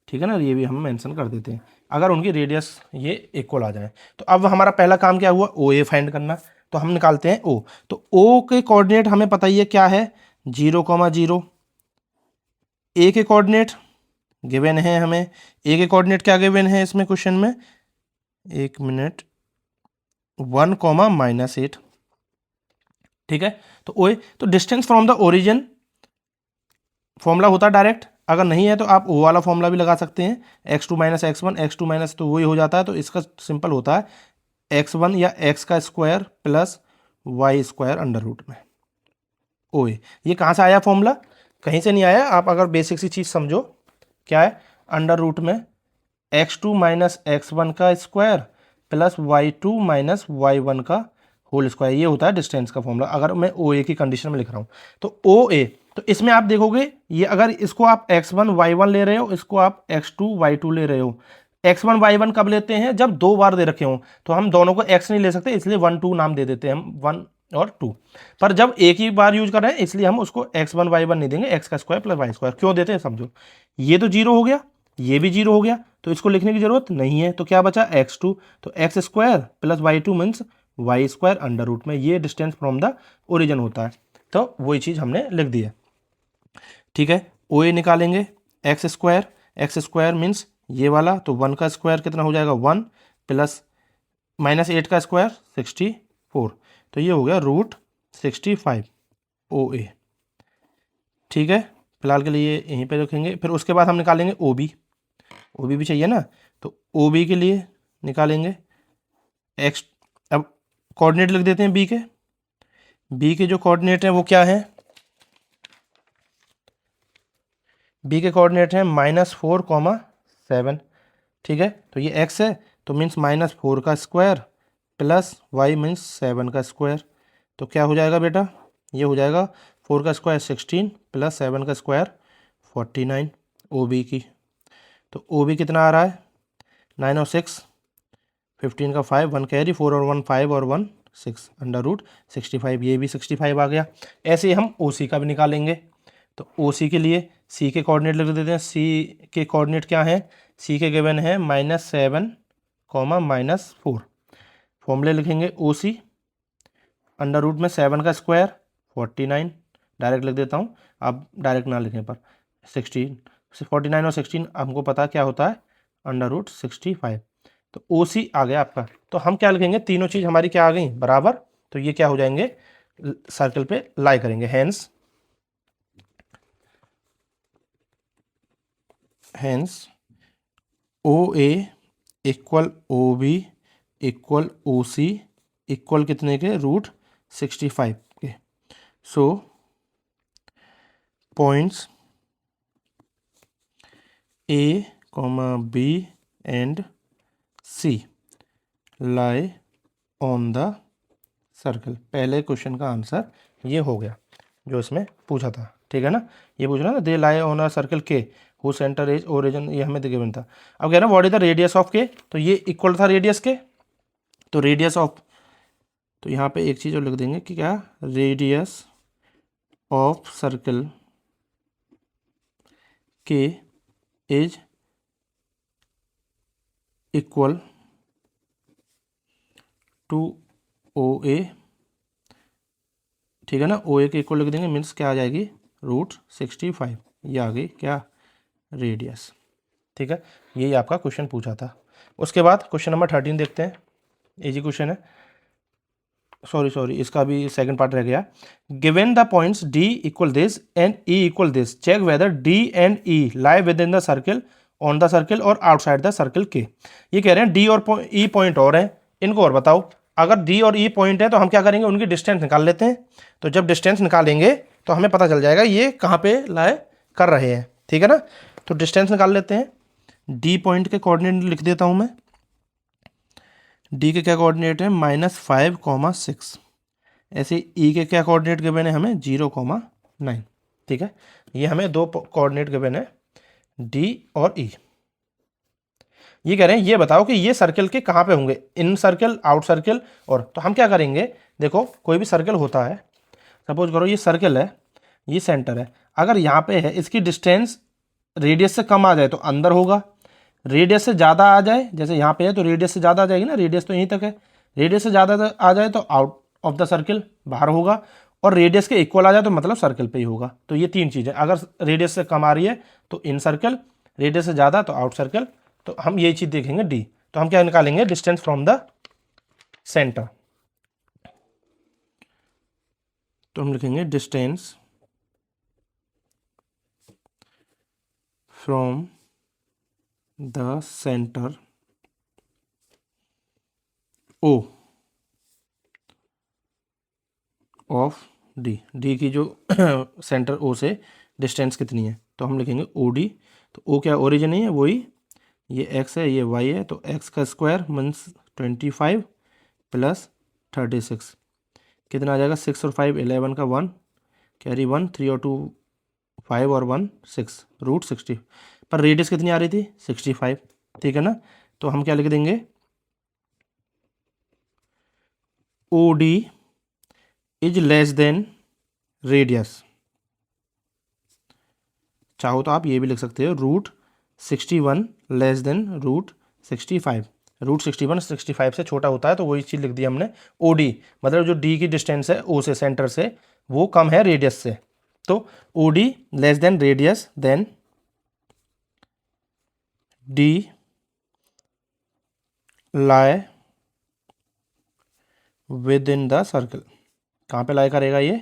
ठीक है ना? ये भी हम मेंशन कर देते हैं अगर उनकी रेडियस ये इक्वल आ जाए। तो अब हमारा पहला काम क्या हुआ? OA फाइंड करना। तो हम निकालते हैं O। तो O के कोऑर्डिनेट हमें पता ही है क्या है, 0,0। A के कोऑर्डिनेट गिवन है हमें, A के कोऑर्डिनेट क्या गिवन है इसमें क्वेश्चन में, 1 मिनट, 1,-8। ठीक है? तो ओए, तो distance from the origin formula होता है डायरेक्ट, अगर नहीं है तो आप ओ वाला फॉर्मूला भी लगा सकते हैं, x2 minus x1, x2 minus तो वही हो जाता है। तो इसका सिंपल होता है x1 या x का square plus Y square under root में ओए। ये कहाँ से आया फॉर्मूला? कहीं से नहीं आया। आप अगर बेसिक सी चीज़ समझो, क्या है, अंडर रूट में x2 माइनस x1 का square plus y2 minus y1 का होल स्क्वायर, ये होता है डिस्टेंस का फॉर्मूला अगर मैं ओ ए की कंडीशन में लिख रहा हूँ। तो ओ ए, तो इसमें आप देखोगे ये अगर इसको आप x1 y1 ले रहे हो, इसको आप x2 y2 ले रहे हो। x1 y1 कब लेते हैं? जब दो बार दे रखे हो। तो हम दोनों को x नहीं ले सकते, इसलिए 1 2 नाम दे देते हैं हम, 1 और 2। पर जब एक ही बार यूज कर रहे हैं इसलिए हम उसको x1 y1 नहीं देंगे, x का स्क्वायर प्लस वाई स्क्वायर। क्यों देते हैं समझो। ये तो जीरो हो गया, ये भी जीरो हो गया, तो इसको लिखने की जरूरत नहीं है। तो क्या बचा? x2। तो X square plus y2 means Y square under root में, ये डिस्टेंस फ्रॉम द ओरिजिन होता है। तो वही चीज हमने लिख दी है। ठीक है? ओ ए निकालेंगे, एक्स स्क्वायर मीन्स ये वाला, तो 1 का स्क्वायर कितना हो जाएगा? 1 प्लस माइनस 8 का स्क्वायर 64, तो ये हो गया रूट 65 ओ ए। ठीक है? फिलहाल के लिए यहीं पे रखेंगे। फिर उसके बाद हम निकालेंगे ओ बी, ओ बी भी चाहिए ना। तो ओ बी के लिए निकालेंगे एक्स, अब कोऑर्डिनेट लिख देते हैं बी के। बी के जो कोऑर्डिनेट है वो क्या है? बी के कोऑर्डिनेट है -4,7। ठीक है? तो ये एक्स है, तो मीन्स -4 का स्क्वायर प्लस वाई मीन्स 7 का स्क्वायर। तो क्या हो जाएगा बेटा? ये हो जाएगा 4 का स्क्वायर 16 प्लस 7 का स्क्वायर 49 ओ बी की। तो ओ बी कितना आ रहा है? 9 और 6, 15 का 5, 1 कैरी, 4 और 1 5 और 1 6 अंडर रूट 65। ये भी 65 आ गया। ऐसे ही हम ओ सी का भी निकालेंगे। तो ओ सी के लिए सी के कोऑर्डिनेट लिख देते हैं। सी के कोऑर्डिनेट क्या है? सी के गिवन है -7, -4। फॉर्मूले लिखेंगे ओ सी अंडर रूट में 7 का स्क्वायर 49, डायरेक्ट लिख देता हूँ, आप डायरेक्ट ना लिखने पर 16, 49 और 16 हमको पता क्या होता है, अंडर रूट 65। तो ओ सी आ गया आपका। तो हम क्या लिखेंगे? तीनों चीज़ हमारी क्या आ गई? बराबर। तो ये क्या हो जाएंगे? सर्कल पे लाई करेंगे। Hence O A equal O B equal O C equal कितने के? रूट 65 के। So points A B and C lie on the circle. पहले क्वेश्चन का आंसर ये हो गया जो इसमें पूछा था। ठीक है ना? ये पूछ रहा था दे लाई ऑन अ सर्कल के हु सेंटर इज ओरिजिन, ये हमें गिवन था। अब कह रहा है what is the radius of के, तो ये इक्वल था रेडियस के। तो रेडियस ऑफ, तो यहाँ पे एक चीज़ और लिख देंगे कि क्या, रेडियस ऑफ सर्कल के इज इक्वल टू ओ ए। ठीक है ना? ओ ए के इक्वल लिख देंगे, मीन्स क्या आ जाएगी? रूट 65। ये आ गई क्या? रेडियस। ठीक है? यही आपका क्वेश्चन पूछा था। उसके बाद क्वेश्चन नंबर 13 देखते हैं। इजी क्वेश्चन है। सॉरी इसका भी सेकंड पार्ट रह गया। Given the points D equal this and E equal this, check whether D and E lie within the circle, on the circle और आउटसाइड द सर्किल के। ये कह रहे हैं डी और ई पॉइंट और हैं, इनको और बताओ। अगर डी और ई पॉइंट है तो हम क्या करेंगे, उनकी डिस्टेंस निकाल लेते हैं। तो जब डिस्टेंस निकालेंगे तो हमें पता चल जाएगा ये कहाँ पे लाई कर रहे हैं, ठीक है ना। तो डिस्टेंस निकाल लेते हैं। डी पॉइंट के कोऑर्डिनेट लिख देता हूँ मैं। डी के क्या कोऑर्डिनेट है, -5,6। ऐसे ई के क्या कोऑर्डिनेट गिवन है हमें, 0,9। ठीक है, ये हमें दो कोऑर्डिनेट गिवन है, डी और ई। ये कह रहे हैं ये बताओ कि ये सर्कल के कहाँ पे होंगे, इन सर्कल, आउट सर्कल। और तो हम क्या करेंगे, देखो कोई भी सर्कल होता है, सपोज करो ये सर्कल है, ये सेंटर है, अगर यहाँ पे है इसकी डिस्टेंस रेडियस से कम आ जाए तो अंदर होगा, रेडियस से ज़्यादा आ जाए, जैसे यहाँ पे है तो रेडियस से ज़्यादा आ जाएगी ना, रेडियस तो यहीं तक है, रेडियस से ज़्यादा आ जाए तो आउट ऑफ द सर्कल, बाहर होगा, और रेडियस के इक्वल आ जाए तो मतलब सर्कल पे ही होगा। तो ये तीन चीज़ें, अगर रेडियस से कम आ रही है तो इन सर्कल, रेडियस से ज़्यादा तो आउट सर्कल। तो हम ये चीज़ देखेंगे डी। तो हम क्या निकालेंगे, डिस्टेंस फ्रॉम द सेंटर। तो हम लिखेंगे distance from the centre O of D. D की जो सेंटर ओ से डिस्टेंस कितनी है, तो हम लिखेंगे ओ डी। तो ओ क्या ओरिजिन है, वही, ये एक्स है ये वाई है, तो एक्स का स्क्वायर मीन्स 25 प्लस 36, कितना आ जाएगा, 6 और 5 11 का 1, कैरी 1, 3 और 2 5 और 1 6, √60। पर रेडियस कितनी आ रही थी, 65, ठीक है ना। तो हम क्या लिख देंगे, O D is less than radius. चाहो तो आप ये भी लिख सकते हो, √61 लेस देन √65। √61 65 से छोटा होता है, तो वही चीज़ लिख दी हमने। ओ डी मतलब जो डी की डिस्टेंस है ओ से, सेंटर से, वो कम है रेडियस से। तो O D less than radius, then D lie within the circle. कहाँ पे लाई करेगा ये,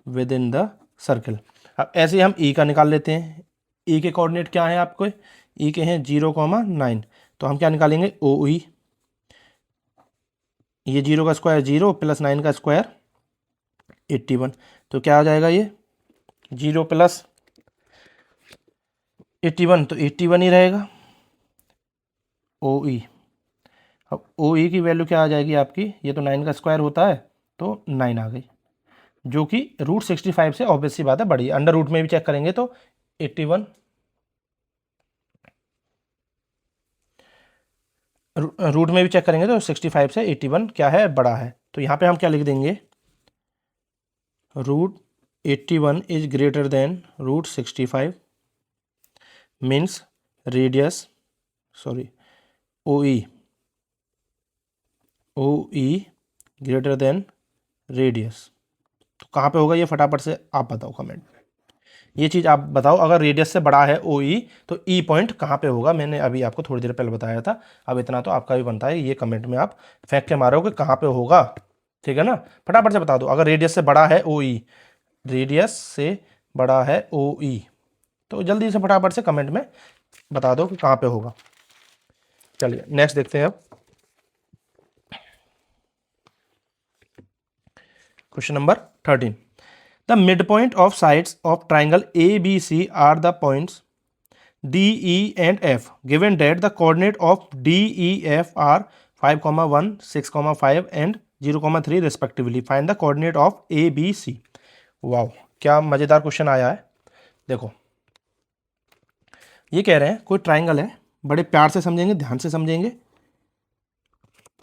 विद इन द सर्कल। अब ऐसे ही हम ई का निकाल लेते हैं। ई के कोऑर्डिनेट क्या है आपको, ई के हैं 0,9। तो हम क्या निकालेंगे, ओ ई, ये 0 का स्क्वायर 0 प्लस 9 का स्क्वायर 81। तो क्या आ जाएगा ये, 0 प्लस 81 तो 81 ही रहेगा, ओ ई। अब ओ ई की वैल्यू क्या आ जाएगी आपकी, ये तो 9 का स्क्वायर होता है तो 9 आ गई, जो कि √65 से ऑब्वियस सी बात है बड़ी। अंडर रूट में भी चेक करेंगे तो 81, रूट में भी चेक करेंगे तो 65 से 81 क्या है, बड़ा है। तो यहाँ पे हम क्या लिख देंगे, √81 is greater than √65 means radius, sorry O E greater than radius. तो कहाँ पे होगा ये, फटाफट से आप बताओ कमेंट में, ये चीज़ आप बताओ। अगर रेडियस से बड़ा है ओ ई तो ई पॉइंट कहाँ पे होगा, मैंने अभी आपको थोड़ी देर पहले बताया था। अब इतना तो आपका भी बनता है, ये कमेंट में आप फेंक के मारो कि कहाँ पे होगा, ठीक है ना। फटाफट से बता दो, अगर रेडियस से बड़ा है ओ ई, रेडियस से बड़ा है ओ ई, तो जल्दी से फटाफट से कमेंट में बता दो कि कहाँ पे होगा। चलिए नेक्स्ट देखते हैं अब question number 13। The midpoint of sides of triangle ABC are the points D, E and F. Given that the coordinate of D, E, F are 5,1, 6,5 and 0,3 respectively. Find the coordinate of A, B, C. Wow, क्या मज़ेदार question आया है। देखो ये कह रहे हैं कोई ट्राइंगल है, बड़े प्यार से समझेंगे, ध्यान से समझेंगे,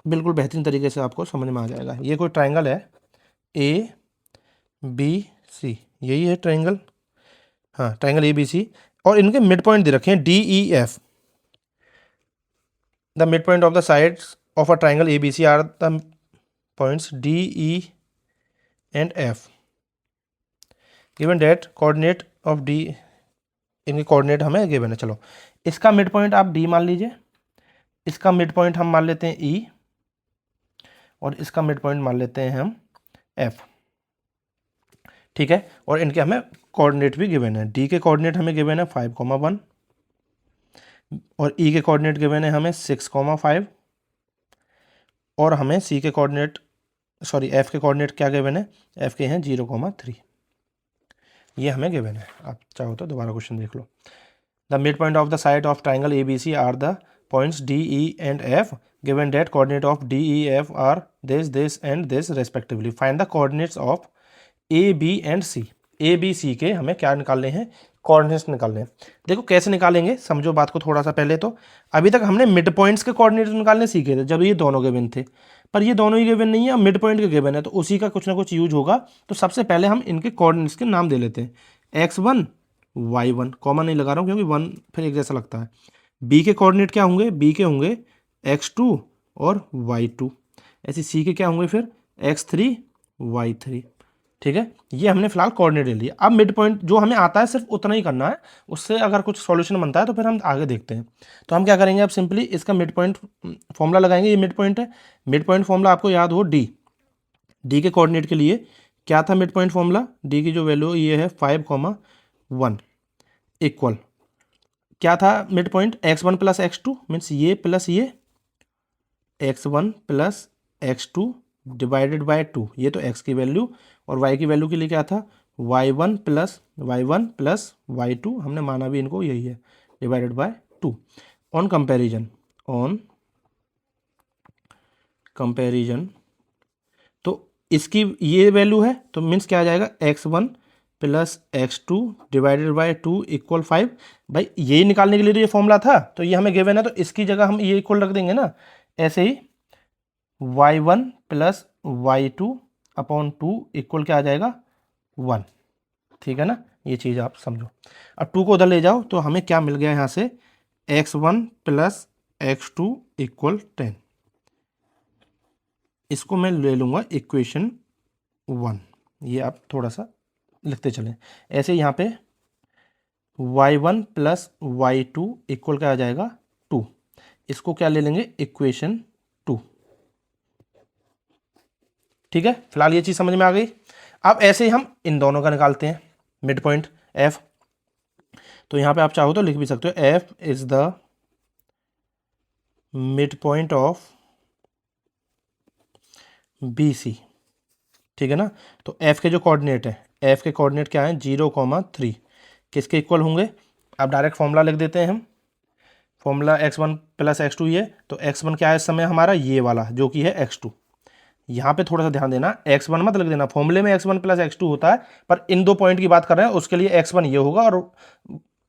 बिल्कुल बेहतरीन तरीके से आपको समझ में आ जाएगा। ये कोई ट्राइंगल है ए बी सी, यही है ट्राइंगल, हाँ ट्राइंगल ए बी सी, और इनके मिड पॉइंट दे रखे हैं D E F. The mid point of the sides of a triangle A B C are the points D E and F. Given that coordinate of D, इनके coordinate हमें given है। चलो इसका mid point आप D मान लीजिए, इसका mid point हम मान लेते हैं ई, और इसका मिड पॉइंट मान लेते हैं हम एफ, ठीक है। और इनके हमें कोऑर्डिनेट भी गिवन है, डी के कोऑर्डिनेट हमें गिवन है 5,1 और ई के कोऑर्डिनेट गिवन है हमें 6,5 और हमें सी के कोऑर्डिनेट एफ के कोऑर्डिनेट क्या गिवन है, एफ के हैं 0,3, ये हमें गिवन है। आप चाहो तो दोबारा क्वेश्चन देख लो। The mid point of the side of triangle A B C are the points D E and F given that coordinate of D E F are this and this respectively. Find the coordinates of A B and C. A B C के हमें क्या निकालने हैं, coordinates निकालने हैं। देखो कैसे निकालेंगे, समझो बात को थोड़ा सा। पहले तो अभी तक हमने मिड पॉइंट्स के कोऑर्डिनेट्स निकालने सीखे थे जब ये दोनों गिवन थे, पर ये दोनों ही गिवन नहीं है, मिड पॉइंट के गिवन है, तो उसी का कुछ ना कुछ यूज होगा। तो सबसे पहले हम इनके कोऑर्डिनेट्स के नाम दे लेते हैं, x1 y1, कॉमन नहीं लगा रहा हूँ क्योंकि वन फिर एक जैसा लगता है। बी के कोऑर्डिनेट क्या होंगे, बी के होंगे x2 और y2। ऐसे सी के क्या होंगे फिर x3 y3, ठीक है। ये हमने फिलहाल कोऑर्डिनेट ले लिया। अब मिड पॉइंट जो हमें आता है सिर्फ उतना ही करना है, उससे अगर कुछ सॉल्यूशन बनता है तो फिर हम आगे देखते हैं। तो हम क्या करेंगे, अब सिंपली इसका मिड पॉइंट फॉर्मूला लगाएंगे। ये मिड पॉइंट है, मिड पॉइंट फॉर्मूला आपको याद हो, डी के कोऑर्डिनेट के लिए क्या था मिड पॉइंट फॉर्मूला, डी की जो वैल्यू ये है 5,1 इक्वल क्या था mid point, x1 plus x2 means ये प्लस ये x1 plus x2 divided by 2, ये तो x की वैल्यू, और y की वैल्यू के लिए क्या था y1 प्लस y2, हमने माना भी इनको यही है, डिवाइडेड बाय 2। ऑन कंपैरिजन तो इसकी ये वैल्यू है तो मीन्स क्या आ जाएगा x1 plus x2 divided by 2 equal 5। भाई यही निकालने के लिए तो ये फॉर्मूला था, तो ये हमें गिवन है तो इसकी जगह हम ये इक्वल रख देंगे ना। ऐसे ही y1 plus y2 upon 2 equal क्या आ जाएगा 1, ठीक है ना। ये चीज़ आप समझो। अब 2 को उधर ले जाओ तो हमें क्या मिल गया यहाँ से, x1 प्लस x2 इक्वल 10। इसको मैं ले लूँगा इक्वेशन 1, ये आप थोड़ा सा लिखते चलें। ऐसे यहाँ पे y1 प्लस y2 इक्वल क्या आ जाएगा 2, इसको क्या ले लेंगे इक्वेशन 2, ठीक है। फिलहाल ये चीज़ समझ में आ गई। अब ऐसे ही हम इन दोनों का निकालते हैं मिड पॉइंट f। तो यहाँ पे आप चाहो तो लिख भी सकते हो, f is the mid point of BC, ठीक है ना। तो f के जो कोऑर्डिनेट है, f के कोऑर्डिनेट क्या है 0,3, किसके इक्वल होंगे। अब डायरेक्ट फॉर्मूला लिख देते हैं हम, फॉर्मूला x1 प्लस x2 ये, तो x1 क्या है इस समय हमारा ये वाला जो कि है x2। यहाँ पे थोड़ा सा ध्यान देना, x1 मत लिख देना, फॉर्मूले में x1 प्लस x2 होता है, पर इन दो पॉइंट की बात कर रहे हैं उसके लिए x1 ये होगा और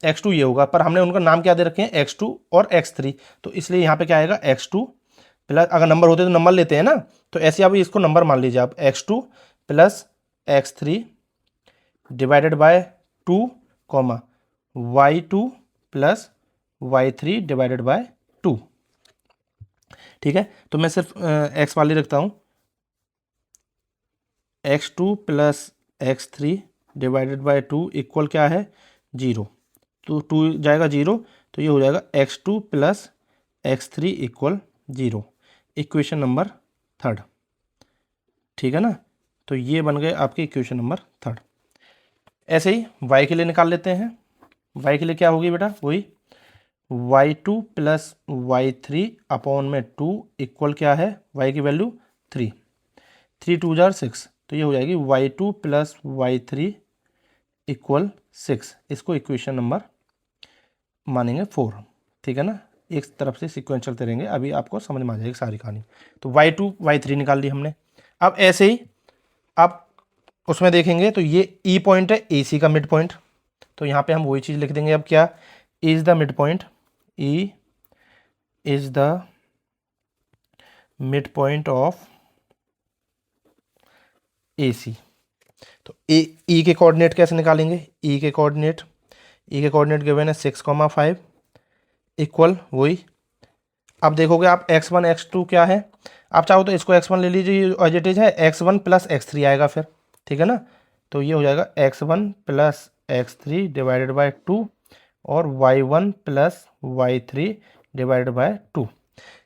x2 ये होगा, पर हमने उनका नाम क्या दे रखे हैं x2 और x3, तो इसलिए यहाँ पे क्या आएगा x2 प्लस, अगर नंबर होते तो नंबर लेते हैं ना, तो ऐसे आप इसको नंबर मान लीजिए आप, x2 plus x3 divided by 2 comma y2 plus y3 divided by 2, ठीक है। तो मैं सिर्फ x वाली रखता हूँ, x2 plus x3 divided by 2 equal क्या है 0, तो 2 जाएगा 0, तो ये हो जाएगा x2 plus x3 equal 0, equation number 3, ठीक है ना। तो ये बन गए आपके इक्वेशन नंबर 3। ऐसे ही y के लिए निकाल लेते हैं। y के लिए क्या होगी बेटा, वही y2 प्लस y3 अपॉन में 2 इक्वल क्या है, y की वैल्यू 3, 3 2 जार 6, तो ये हो जाएगी y2 प्लस y3 इक्वल 6, इसको इक्वेशन नंबर मानेंगे 4, ठीक है ना। एक तरफ से सीक्वेंस चलते रहेंगे, अभी आपको समझ में आ जाएगी सारी कहानी। तो y2 y3 निकाल ली हमने। अब ऐसे ही आप उसमें देखेंगे तो ये ई पॉइंट है AC का मिड पॉइंट, तो यहाँ पे हम वही चीज़ लिख देंगे। अब क्या is the mid point, E is the mid point of AC। तो ई के कोऑर्डिनेट कैसे निकालेंगे, ई के कोऑर्डिनेट गिवन है 6,5 इक्वल वही। अब देखोगे आप x1 x2 क्या है, आप चाहो तो इसको x1 ले लीजिए एज इट इज है, x1 प्लस x3 आएगा फिर, ठीक है ना। तो ये हो जाएगा x1 plus x3 divided by 2 और y1 plus y3 divided by 2।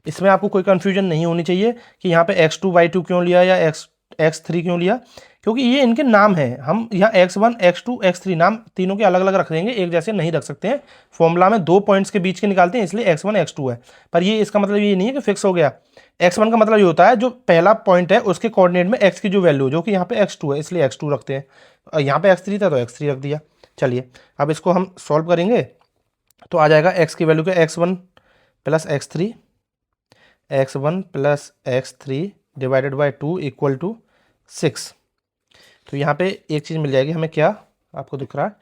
इसमें आपको कोई कन्फ्यूजन नहीं होनी चाहिए कि यहाँ पे x2y2 क्यों लिया या x3 क्यों लिया, क्योंकि ये इनके नाम हैं। हम यहाँ x1 x2 x3 नाम तीनों के अलग अलग रख देंगे, एक जैसे नहीं रख सकते हैं। फॉर्मूला में 2 पॉइंट्स के बीच के निकालते हैं, इसलिए x1 x2 है। पर ये इसका मतलब ये नहीं है कि फिक्स हो गया। x1 का मतलब ये होता है जो पहला पॉइंट है उसके कोऑर्डिनेट में x की जो वैल्यू, जो कि यहाँ पे x2 है, इसलिए x2 रखते हैं। और यहाँ पे x3 था तो x3 रख दिया। चलिए अब इसको हम सॉल्व करेंगे तो आ जाएगा x की वैल्यू के x1 plus x3 divided by 2 equal to 6। तो यहाँ पे एक चीज़ मिल जाएगी हमें, क्या आपको दिख रहा है,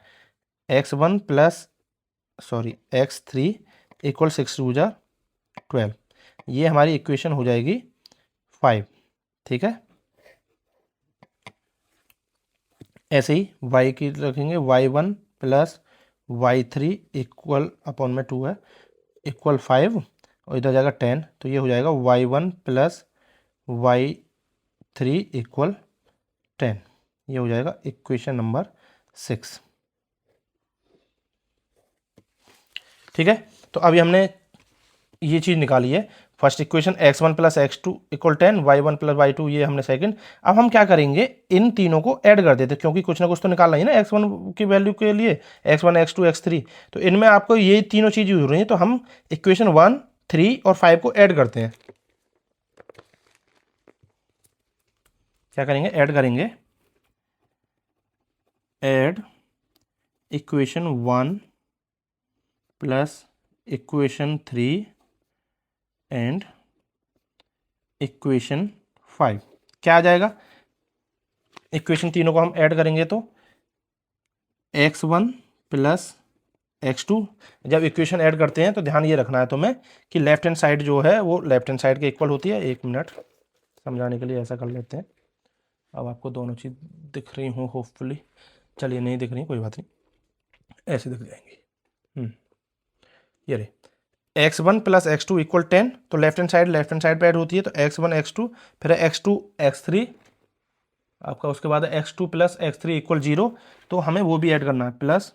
x3 इक्वल 6 टू जा 12। ये हमारी इक्वेशन हो जाएगी 5। ठीक है, ऐसे ही y की रखेंगे, y1 plus y3 equal upon में 2 है इक्वल 5, और इधर जाएगा 10, तो ये हो जाएगा y1 प्लस y3 इक्वल 10। ये हो जाएगा इक्वेशन नंबर 6। ठीक है, तो अभी हमने ये चीज़ निकाली है। First equation x1 plus x2 equal 10, y1 plus y2 ये हमने सेकंड। अब हम क्या करेंगे, इन तीनों को ऐड कर देते, क्योंकि कुछ ना कुछ तो निकालना ही ना x1 की वैल्यू के लिए, x1 x2 x3। तो इनमें आपको ये तीनों चीज़ यूज हो रही है, तो हम इक्वेशन 1 3 और 5 को ऐड करते हैं। क्या करेंगे, ऐड करेंगे, add equation 1 plus equation 3 and equation 5। क्या आ जाएगा, इक्वेशन तीनों को हम ऐड करेंगे तो x1 प्लस x2। जब इक्वेशन ऐड करते हैं तो ध्यान ये रखना है तुम्हें कि लेफ्ट हैंड साइड जो है वो लेफ्ट हैंड साइड के इक्वल होती है। 1 मिनट समझाने के लिए ऐसा कर लेते हैं। अब आपको दोनों चीज़ दिख रही हूँ होपफुली। चलिए नहीं दिख रही कोई बात नहीं, ऐसे दिख जाएंगी। ये रही x1 प्लस x2 इक्वल 10, तो लेफ्ट हैंड साइड पे ऐड होती है, तो x1 x2 फिर x2 x3 आपका, उसके बाद x2 प्लस x3 इक्वल 0, तो हमें वो भी ऐड करना है, प्लस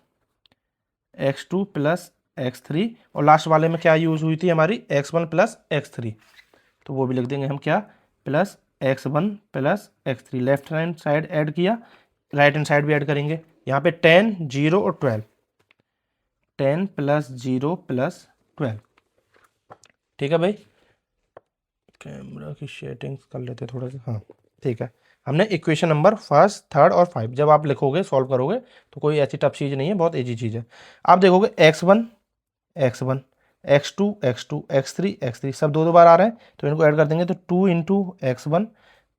x2 प्लस x3, और लास्ट वाले में क्या यूज़ हुई थी हमारी, x1 प्लस x3, तो वो भी लिख देंगे हम, क्या, plus x1 plus x3। Left hand side add किया, राइट हैंड साइड भी ऐड करेंगे। यहाँ पे 10 0 और 12, 10 प्लस 0 प्लस 12। ठीक है भाई, कैमरा की सेटिंग्स कर लेते हैं थोड़ा सा। हाँ ठीक है, हमने इक्वेशन नंबर फर्स्ट, थर्ड और 5 जब आप लिखोगे सॉल्व करोगे तो कोई ऐसी टफ चीज़ नहीं है, बहुत ईजी चीज़ है। आप देखोगे x1 x1 x2 x2 x3 x3 सब दो बार आ रहे हैं, तो इनको ऐड कर देंगे, तो 2 into x1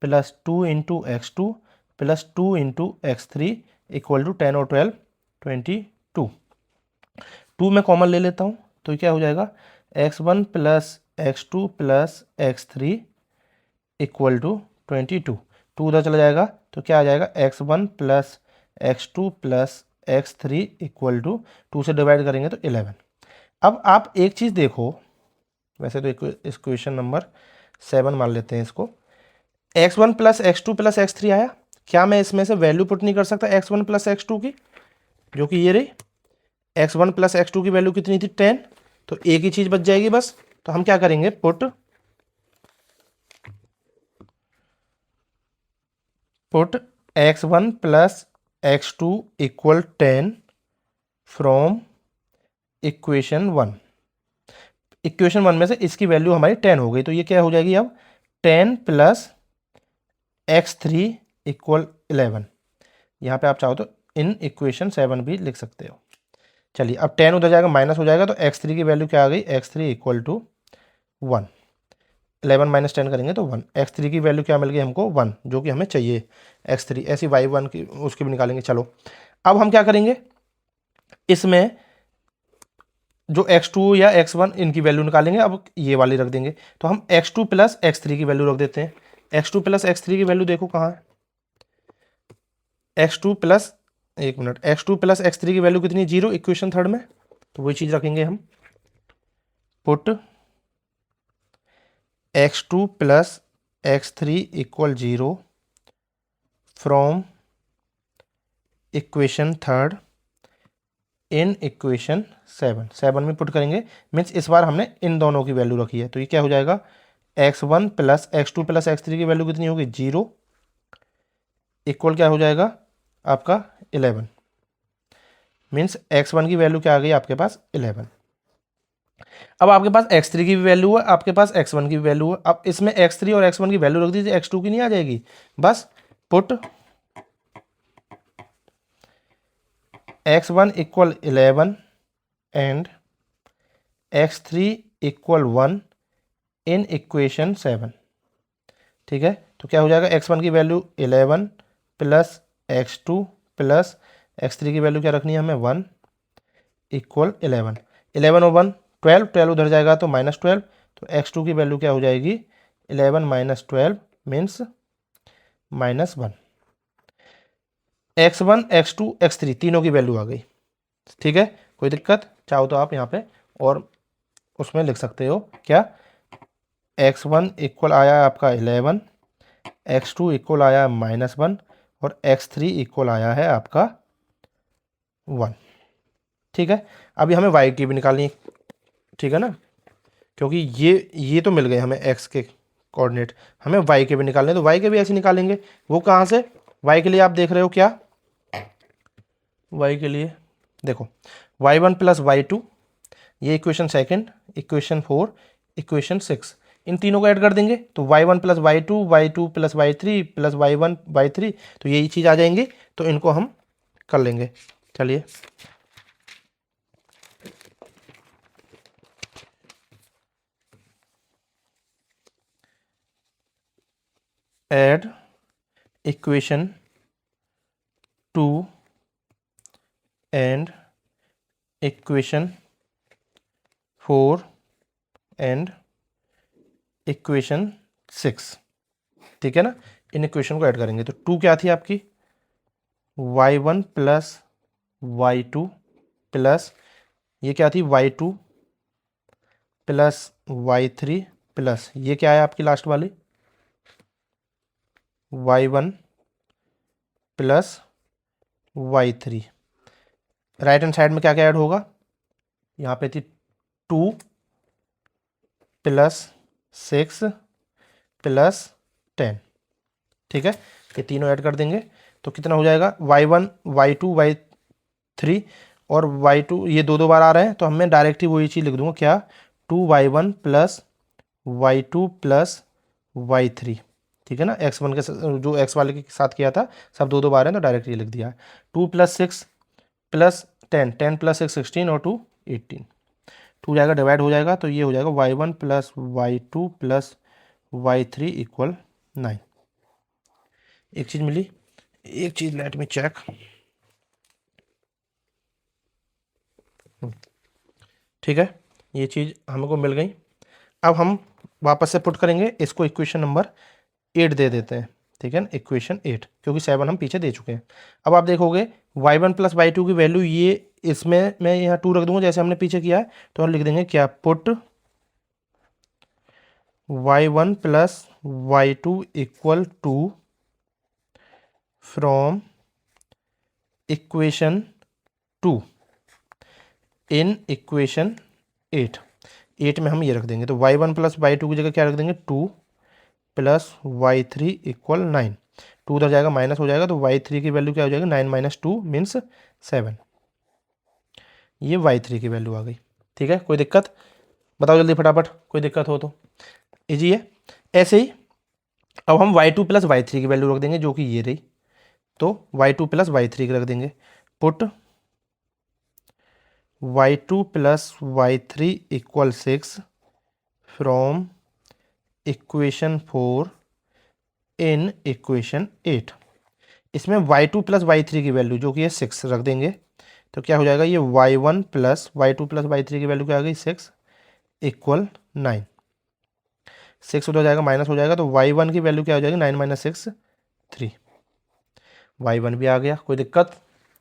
plus 2 into x2 plus 2 into x3 equal to 10 और 12 22। 2 में कॉमन ले लेता हूँ, तो क्या हो जाएगा, x1 plus x2 plus x3 equal to 22। 2 उधर चला जाएगा तो क्या आ जाएगा, x1 plus x2 plus x3 equal to 2 से डिवाइड करेंगे तो 11। अब आप एक चीज़ देखो, वैसे तो इक्वेशन नंबर 7 मान लेते हैं इसको, x1 plus x2 plus x3 आया। क्या मैं इसमें से वैल्यू पुट नहीं कर सकता x1 प्लस x2 की, जो कि ये रही, x1 प्लस x2 की वैल्यू कितनी थी, 10, तो एक ही चीज़ बच जाएगी बस। तो हम क्या करेंगे, put x1 plus x2 equal 10 from equation 1। Equation 1 में से इसकी वैल्यू हमारी 10 हो गई, तो ये क्या हो जाएगी अब, 10 प्लस x3 इक्वल 11। यहाँ पे आप चाहो तो इन इक्वेशन 7 भी लिख सकते हो। चलिए अब 10 उधर जाएगा, माइनस हो जाएगा, तो x3 की वैल्यू क्या आ गई, x3 इक्वल टू 1। 11 माइनस 10 करेंगे तो 1। x3 की वैल्यू क्या मिल गई हमको, 1, जो कि हमें चाहिए x3। ऐसी y1 की उसकी भी निकालेंगे। चलो अब हम क्या करेंगे, इसमें जो x2 या x1 इनकी वैल्यू निकालेंगे। अब ये वाली रख देंगे, तो हम x2 प्लस x3 की वैल्यू रख देते हैं। x2 प्लस x3 की वैल्यू देखो कहाँ है, x2 प्लस, एक मिनट, x2 प्लस x3 की वैल्यू कितनी है, 0, इक्वेशन थर्ड में, तो वही चीज़ रखेंगे हम, put x2 plus x3 equal 0 from equation third in equation 7 में पुट करेंगे। मीन्स इस बार हमने इन दोनों की वैल्यू रखी है, तो ये क्या हो जाएगा, x1 plus x2 plus x3 की वैल्यू कितनी होगी, 0, इक्वल क्या हो जाएगा आपका 11। मीन्स x1 की वैल्यू क्या आ गई आपके पास 11। अब आपके पास x3 की भी वैल्यू है, आपके पास x1 की भी वैल्यू है। अब इसमें x3 और x1 की वैल्यू रख दीजिए, x2 की नहीं आ जाएगी। बस put x1 equal 11 and x3 equal 1 in equation 7। ठीक है, तो क्या हो जाएगा, x1 की value 11 plus x2 plus x3 की वैल्यू क्या रखनी है हमें 1 इक्वल 11। 11 और 1 12, 12 उधर जाएगा तो -12, तो x2 की वैल्यू क्या हो जाएगी 11 minus 12 means -1। x1 x2 x3 तीनों की वैल्यू आ गई। ठीक है, कोई दिक्कत, चाहो तो आप यहाँ पे और उसमें लिख सकते हो क्या, x1 इक्वल आया आपका 11, x2 इक्वल आया -1 और x3 इक्वल आया है आपका 1। ठीक है, अभी हमें y की भी निकालनी है। ठीक है ना, क्योंकि ये तो मिल गए हमें x के कोऑर्डिनेट, हमें y के भी निकालने, तो y के भी ऐसे निकालेंगे। वो कहाँ से, y के लिए आप देख रहे हो क्या, y के लिए देखो y1 प्लस y2, ये इक्वेशन सेकंड, इक्वेशन 4, इक्वेशन 6, इन तीनों को ऐड कर देंगे तो y1 plus y2 plus y3 plus y1 y3, तो यही चीज़ आ जाएंगे। तो इनको हम कर लेंगे। चलिए add equation 2 and equation 4 and equation 6। ठीक है ना, इन इक्वेशन को ऐड करेंगे तो 2 क्या थी आपकी y1 प्लस y2 प्लस ये क्या थी y2 प्लस y3 प्लस ये क्या है आपकी लास्ट वाली y1 plus y3। Right hand side में क्या क्या ऐड होगा, यहाँ पे थी 2 प्लस 6 प्लस 10। ठीक है, ये तीनों ऐड कर देंगे तो कितना हो जाएगा y1 y2 y3 और y2, ये दो बार आ रहे हैं तो हमें डायरेक्ट ही वही चीज़ लिख दूंगा क्या, 2y1 plus y2 plus y3। ठीक है ना, x1 के जो x वाले के साथ किया था सब दो बार है तो डायरेक्ट ये लिख दिया। 2 प्लस 6 प्लस 10, 10 प्लस 6 16 और 2 18, 2 जाएगा डिवाइड हो जाएगा तो ये हो जाएगा y1 plus y2 plus y3 equal 9। एक चीज़ मिली, एक चीज़ लेट मी चेक। ठीक है, ये चीज़ हमको मिल गई। अब हम वापस से पुट करेंगे इसको, इक्वेशन नंबर 8 दे देते हैं। ठीक है ना, इक्वेशन 8, क्योंकि 7 हम पीछे दे चुके हैं। अब आप देखोगे y1 प्लस y2 की वैल्यू, ये इसमें मैं यहाँ 2 रख दूंगा जैसे हमने पीछे किया है, तो हम लिख देंगे क्या, put y1 plus y2 equal 2 from equation 2 in equation 8। 8 में हम ये रख देंगे तो y1 प्लस y2 की जगह क्या रख देंगे, 2 प्लस y3 इक्वल 9। 2 उधर जाएगा माइनस हो जाएगा तो y3 की वैल्यू क्या हो जाएगी, 9 माइनस 2 मीन्स 7। ये y3 की वैल्यू आ गई। ठीक है, कोई दिक्कत, बताओ जल्दी फटाफट, कोई दिक्कत हो तो। इजी है। ऐसे ही अब हम y2 प्लस y3 की वैल्यू रख देंगे जो कि ये रही, तो y2 प्लस y3 की रख देंगे, put y2 plus y3 equal 6 from equation 4 in equation 8। इसमें y2 प्लस y3 की वैल्यू जो कि है 6 रख देंगे, तो क्या हो जाएगा, ये y1 plus y2 plus y3 की वैल्यू क्या आ गई 6 इक्वल 9। 6 उधर जाएगा माइनस हो जाएगा तो y1 की वैल्यू क्या हो जाएगी, 9 माइनस 6 3। y1 भी आ गया, कोई दिक्कत।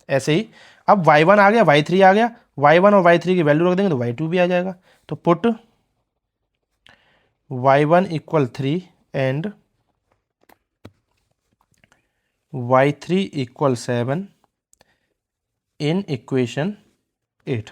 ऐसे ही अब y1 आ गया, y3 आ गया, y1 और y3 की वैल्यू रख देंगे तो y2 भी आ जाएगा, तो put y1 equal 3 and y3 equal 7 in equation 8।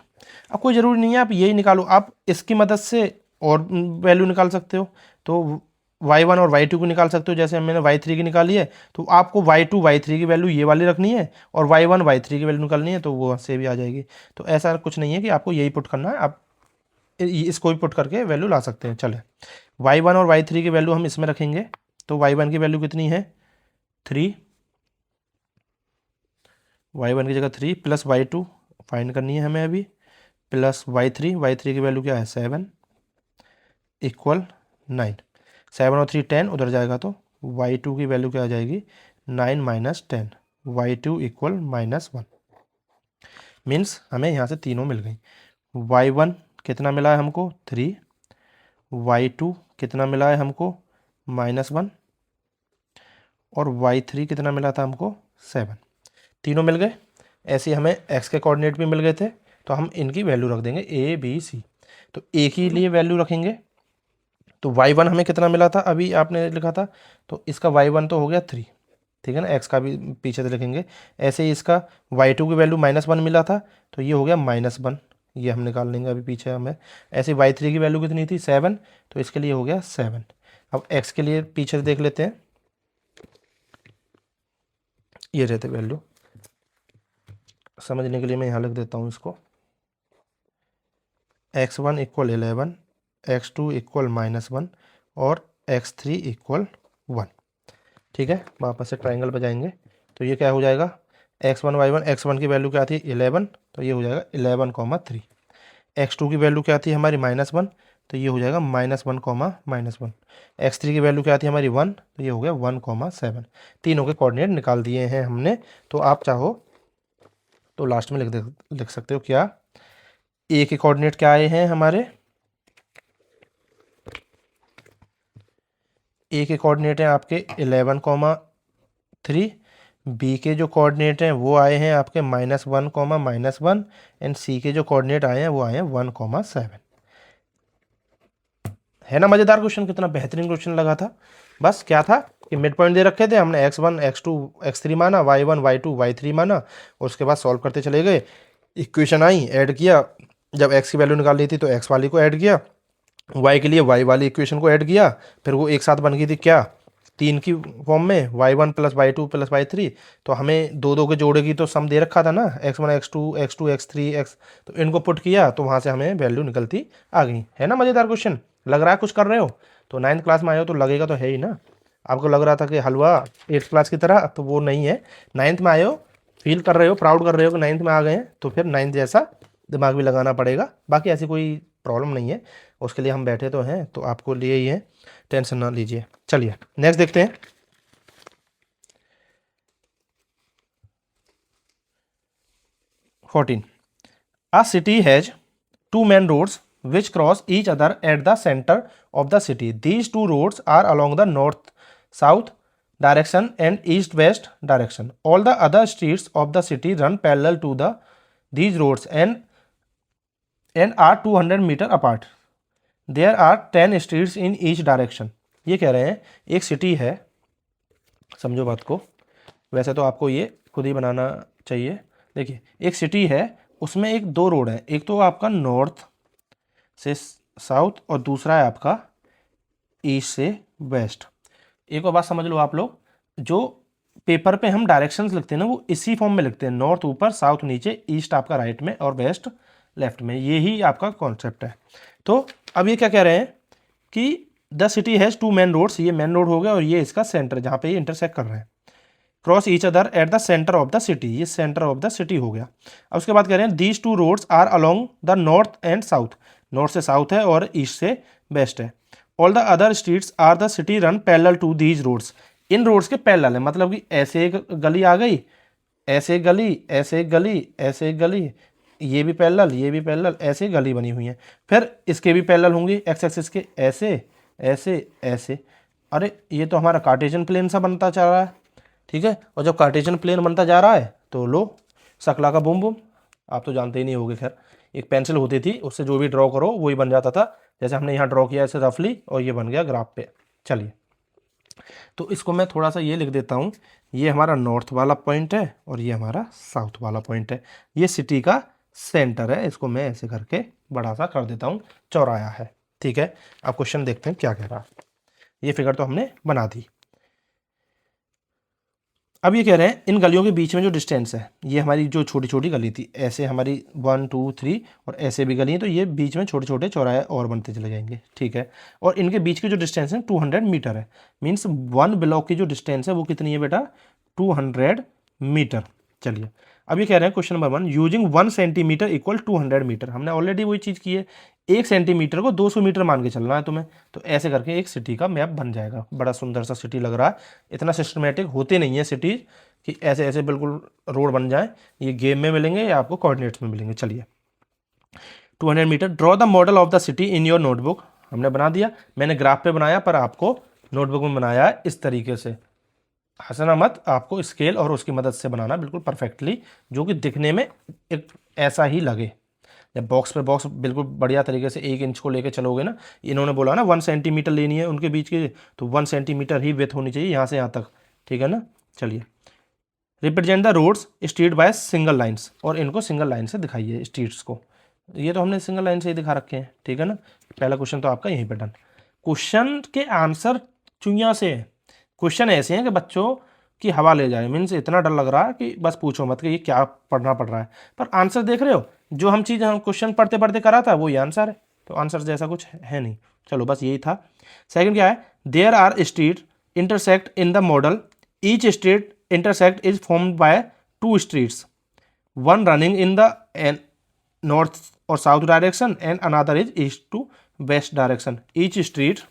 अब कोई ज़रूरी नहीं है आप यही निकालो, आप इसकी मदद से और वैल्यू निकाल सकते हो। तो y1 और y2 को निकाल सकते हो, जैसे मैंने y3 की निकाली है तो आपको y2 y3 की वैल्यू ये वाली रखनी है और y1 y3 की वैल्यू निकालनी है, तो वो से भी आ जाएगी। तो ऐसा कुछ नहीं है कि आपको यही पुट करना है, आप इसको भी पुट करके वैल्यू ला सकते हैं। चले y1 और y3 की वैल्यू हम इसमें रखेंगे, तो y1 की वैल्यू कितनी है 3, y1 की जगह 3 प्लस y2 फाइंड करनी है हमें अभी, प्लस y3 की वैल्यू क्या है 7 इक्वल 9। 7 और 3 10 उधर जाएगा तो y2 की वैल्यू क्या आ जाएगी 9 माइनस 10, y2 इक्वल -1। मीन्स हमें यहाँ से तीनों मिल गई। y1 कितना मिला है हमको 3, y2 कितना मिला है हमको -1 और y3 कितना मिला था हमको 7। तीनों मिल गए। ऐसे हमें x के कोऑर्डिनेट भी मिल गए थे, तो हम इनकी वैल्यू रख देंगे a b c। तो एक ही लिए वैल्यू रखेंगे। तो y1 हमें कितना मिला था अभी आपने लिखा था, तो इसका y1 तो हो गया 3, ठीक है ना, x का भी पीछे से लिखेंगे। ऐसे ही इसका y2 की वैल्यू -1 मिला था, तो ये हो गया -1, ये हम निकाल लेंगे अभी पीछे हमें। ऐसे y3 की वैल्यू कितनी थी 7, तो इसके लिए हो गया 7। अब x के लिए पीछे से देख लेते हैं, ये रहते वैल्यू, समझने के लिए मैं यहाँ लिख देता हूँ इसको। x1 इक्वल 11, x2 इक्वल -1 और x3 इक्वल 1। ठीक है, वापस से ट्राइंगल बजाएंगे तो ये क्या हो जाएगा x1 y1, x1 की वैल्यू क्या थी 11, तो ये हो जाएगा 11,3। x2 की वैल्यू क्या थी हमारी -1, तो ये हो जाएगा -1,-1। x3 की वैल्यू क्या थी हमारी 1, तो ये हो गया 1,7। तीनों के कोऑर्डिनेट निकाल दिए हैं हमने। तो आप चाहो तो लास्ट में लिख सकते हो क्या, ए के कोऑर्डिनेट क्या आए हैं हमारे, ए के कोऑर्डिनेट हैं आपके 11,3, बी के जो कोऑर्डिनेट हैं वो आए हैं आपके -1,-1 एंड सी के जो कोऑर्डिनेट आए हैं वो आए हैं 1,7। है ना मज़ेदार क्वेश्चन, कितना बेहतरीन क्वेश्चन लगा था। बस क्या था कि मिड पॉइंट दे रखे थे, हमने x1 x2 x3 माना, y1 y2 y3 माना और उसके बाद सॉल्व करते चले गए। इक्वेशन आई, ऐड किया, जब x की वैल्यू निकाल ली थी तो x वाली को ऐड किया, y के लिए y वाली इक्वेशन को ऐड किया, फिर वो एक साथ बन गई थी क्या 3 की फॉर्म में, y1 plus y2 plus y3। तो हमें दो दो के जोड़े की तो सम दे रखा था ना, x1 x2 x2 x3 x, तो इनको पुट किया तो वहाँ से हमें वैल्यू निकलती आ गई। है ना मज़ेदार क्वेश्चन, लग रहा है कुछ कर रहे हो, तो 9th क्लास में आए हो तो लगेगा तो है ही ना। आपको लग रहा था कि हलवा 8th क्लास की तरह, तो वो नहीं है, 9th में आए हो, फील कर रहे हो, प्राउड कर रहे हो कि 9th में आ गए हैं, तो फिर 9th जैसा दिमाग भी लगाना पड़ेगा। बाकी ऐसी कोई प्रॉब्लम नहीं है, उसके लिए हम बैठे तो हैं, तो आपको लिए ही है, टेंशन ना लीजिए। चलिए नेक्स्ट देखते हैं। A city has two main roads which cross each other at the center of the city. These two roads are along the north-south direction and east-west direction. All the other streets of the city run parallel to these roads and are 200 meter apart. There are 10 streets in each direction. ये कह रहे हैं एक city है, समझो बात को, वैसे तो आपको ये खुद ही बनाना चाहिए। देखिए एक सिटी है, उसमें एक दो रोड है, एक तो आपका नॉर्थ से साउथ और दूसरा है आपका ईस्ट से वेस्ट। एक और बात समझ लो आप लोग, जो पेपर पे हम डायरेक्शंस लिखते हैं ना वो इसी फॉर्म में लिखते हैं, नॉर्थ ऊपर, साउथ नीचे, ईस्ट आपका राइट में और वेस्ट लेफ्ट में, यही आपका कॉन्सेप्ट है। तो अब ये क्या कह रहे हैं कि the city has two main roads, ये मेन रोड हो गया और ये इसका सेंटर जहाँ पे ये इंटरसेक्ट कर रहे हैं, cross each other at the centre of the city, ये सेंटर ऑफ द सिटी हो गया। अब उसके बाद कह रहे हैं these two roads are along the north and south, north से साउथ है और ईस्ट से वेस्ट है। All the other streets are the city run parallel to these roads, इन रोड्स के पैरेलल है, मतलब कि ऐसे एक गली आ गई, ऐसे गली, ऐसे गली, ऐसे गली, ये भी पैरेलल, ये भी पैरेलल, ऐसे गली बनी हुई है। फिर इसके भी पैरेलल होंगी एक्स एक्सिस के, ऐसे ऐसे ऐसे। अरे ये तो हमारा कार्टेशियन प्लेन सा बनता चल रहा है, ठीक है। और जब कार्टेशियन प्लेन बनता जा रहा है तो लो शकला का बूम बूम, आप तो जानते ही नहीं होगे। खैर एक पेंसिल होती थी, उससे जो भी ड्रॉ करो वही बन जाता था, जैसे हमने यहाँ ड्रॉ किया ऐसे रफली, और ये बन गया ग्राफ पे। चलिए तो इसको मैं थोड़ा सा ये लिख देता हूँ, ये हमारा नॉर्थ वाला पॉइंट है और ये हमारा साउथ वाला पॉइंट है, ये सिटी का सेंटर है, इसको मैं ऐसे करके बड़ा सा कर देता हूँ, चौराया है। ठीक है, अब क्वेश्चन देखते हैं क्या कह रहा है। ये फिगर तो हमने बना दी। अब ये कह रहे हैं इन गलियों के बीच में जो डिस्टेंस है, ये हमारी जो छोटी छोटी गली थी, ऐसे हमारी 1 2 3 और ऐसे भी गली है, तो ये बीच में छोटे छोटे चौराहे और बनते चले जाएंगे। ठीक है, और इनके बीच की जो डिस्टेंस है 200 मीटर है। मीन्स 1 ब्लॉक की जो डिस्टेंस है वो कितनी है बेटा, 200 मीटर। चलिए, अब ये कह रहे हैं question number 1, using 1 centimetre equal 200 metre. हमने ऑलरेडी वही चीज़ की है, 1 सेंटीमीटर को 200 मीटर मान के चलना है तुम्हें। तो ऐसे करके एक सिटी का मैप बन जाएगा। बड़ा सुंदर सा सिटी लग रहा है। इतना सिस्टमेटिक होते नहीं है सिटीज कि ऐसे ऐसे बिल्कुल रोड बन जाए। ये गेम में मिलेंगे या आपको कोऑर्डिनेट्स में मिलेंगे। चलिए, 200 metre, draw the model of the city in your notebook. हमने बना दिया, मैंने ग्राफ पे बनाया पर आपको नोटबुक में बनाया है इस तरीके से। हंसना मत, आपको स्केल और उसकी मदद से बनाना बिल्कुल परफेक्टली, जो कि दिखने में एक ऐसा ही लगे। जब बॉक्स पे बॉक्स बिल्कुल बढ़िया तरीके से 1 इंच को लेके चलोगे ना, इन्होंने बोला ना 1 सेंटीमीटर लेनी है उनके बीच की, तो 1 सेंटीमीटर ही विड्थ होनी चाहिए यहाँ से यहाँ तक। ठीक है ना। चलिए, represent the roads street by single lines, और इनको सिंगल लाइन से दिखाइए स्ट्रीट्स को। ये तो हमने सिंगल लाइन से ही दिखा रखे हैं। ठीक है ना, पहला क्वेश्चन तो आपका यहीं पे डन। क्वेश्चन के आंसर चुइयां से हैं। क्वेश्चन ऐसे हैं कि बच्चों की हवा ले जाए। मीन्स इतना डर लग रहा है कि बस पूछो मत कि ये क्या पढ़ना पड़ रहा है। पर आंसर देख रहे हो, जो हम चीज़ हम क्वेश्चन पढ़ते पढ़ते करा था वो ये आंसर है। तो आंसर जैसा कुछ है नहीं। चलो, बस यही था। सेकंड क्या है, there are street intersect in the model, each street intersect is formed by 2 streets, one running in the north or south direction and another is east to west direction. Each street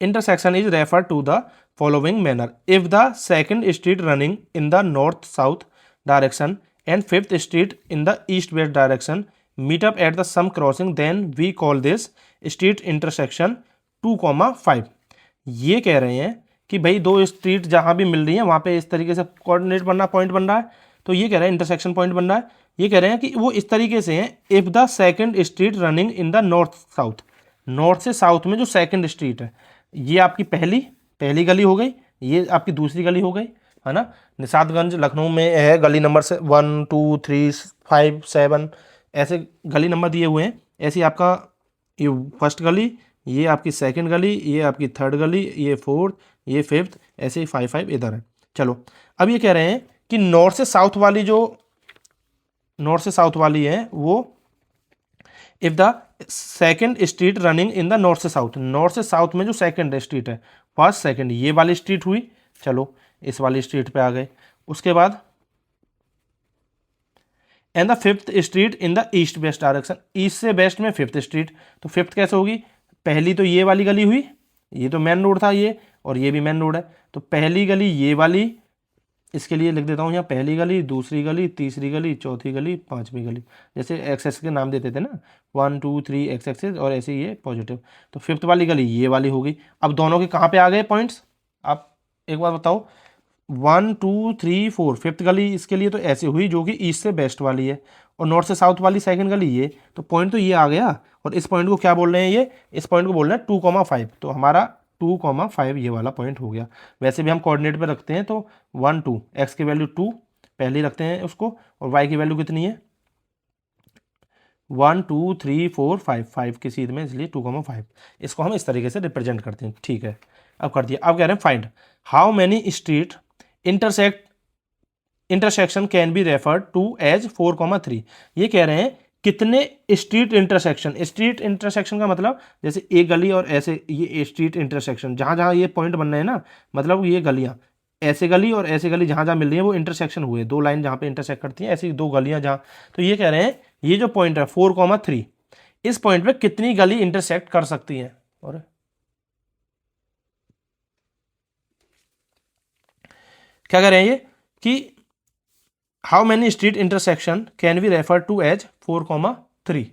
intersection is referred to the following manner: if the second street running in the north south direction and fifth street in the east west direction meet up at the some crossing, then we call this street intersection 2,5. ये कह रहे हैं कि भाई दो street जहां भी मिल रही है वहां पे इस तरीके से कोऑर्डिनेट बनना, पॉइंट बन रहा है। तो ये कह रहे हैं इंटरसेक्शन पॉइंट बन रहा है। ये कह रहे हैं कि वो इस तरीके से हैं, if the second street running in the north south, north से साउथ में जो सेकंड स्ट्रीट है, ये आपकी पहली गली हो गई, ये आपकी दूसरी गली हो गई, है ना। निशातगंज लखनऊ में है, गली नंबर से 1 2 3 5 7 ऐसे गली नंबर दिए हुए हैं। ऐसे आपका ये फर्स्ट गली, ये आपकी सेकंड गली, ये आपकी थर्ड गली, ये फोर्थ, ये फिफ्थ, ऐसे ही 5 इधर है। चलो, अब ये कह रहे हैं कि नॉर्थ से साउथ वाली है वो, if the second street running in the north से साउथ में जो सेकंड स्ट्रीट है, फर्स्ट सेकंड ये वाली स्ट्रीट हुई। चलो, इस वाली स्ट्रीट पे आ गए। उसके बाद and the fifth street in the east west direction, east से वेस्ट में फिफ्थ स्ट्रीट। तो फिफ्थ कैसे होगी, पहली तो ये वाली गली हुई, ये तो मेन रोड था ये, और ये भी मेन रोड है। तो पहली गली ये वाली, इसके लिए लिख देता हूँ यहाँ पहली गली, दूसरी गली, तीसरी गली, चौथी गली, पांचवी गली। जैसे एक्सेस के नाम देते थे ना, 1 2 3 एक्सेस, और ऐसे ये पॉजिटिव। तो फिफ्थ वाली गली ये वाली हो गई। अब दोनों के कहाँ पे आ गए पॉइंट्स, आप एक बार बताओ। 1 2 3 4, फिफ्थ गली इसके लिए तो ऐसे हुई जो कि ईस्ट से वेस्ट वाली है, और नॉर्थ से साउथ वाली सेकंड गली ये। तो पॉइंट तो ये आ गया, और इस पॉइंट को क्या बोल रहे हैं, ये इस पॉइंट को बोल रहे हैं 2,5। तो हमारा 2,5 ये वाला पॉइंट हो गया। वैसे भी हम कोऑर्डिनेट पे रखते हैं तो 1 2, एक्स की वैल्यू 2 पहले रखते हैं उसको, और वाई की वैल्यू कितनी है 1 2 3 4 5, 5 की सीध में, इसलिए 2,5। इसको हम इस तरीके से रिप्रेजेंट करते हैं। ठीक है, अब कर दिया। अब कह रहे हैं find how many street intersection can be referred to as 4,3। ये कह रहे हैं कितने स्ट्रीट इंटरसेक्शन का मतलब, जैसे एक गली और ऐसे ये स्ट्रीट इंटरसेक्शन, जहां जहां ये पॉइंट बन रहे हैं ना, मतलब ये गलियां, ऐसे गली और ऐसे गली जहां जहां मिल रही है वो इंटरसेक्शन हुए, दो लाइन जहां पे इंटरसेक्ट करती हैं, ऐसी दो गलियां जहां। तो ये कह रहे हैं ये जो पॉइंट है 4,3, इस पॉइंट पे कितनी गली इंटरसेक्ट कर सकती है। और क्या कह रहे हैं ये कि how many street intersection can be refer to as 4,3।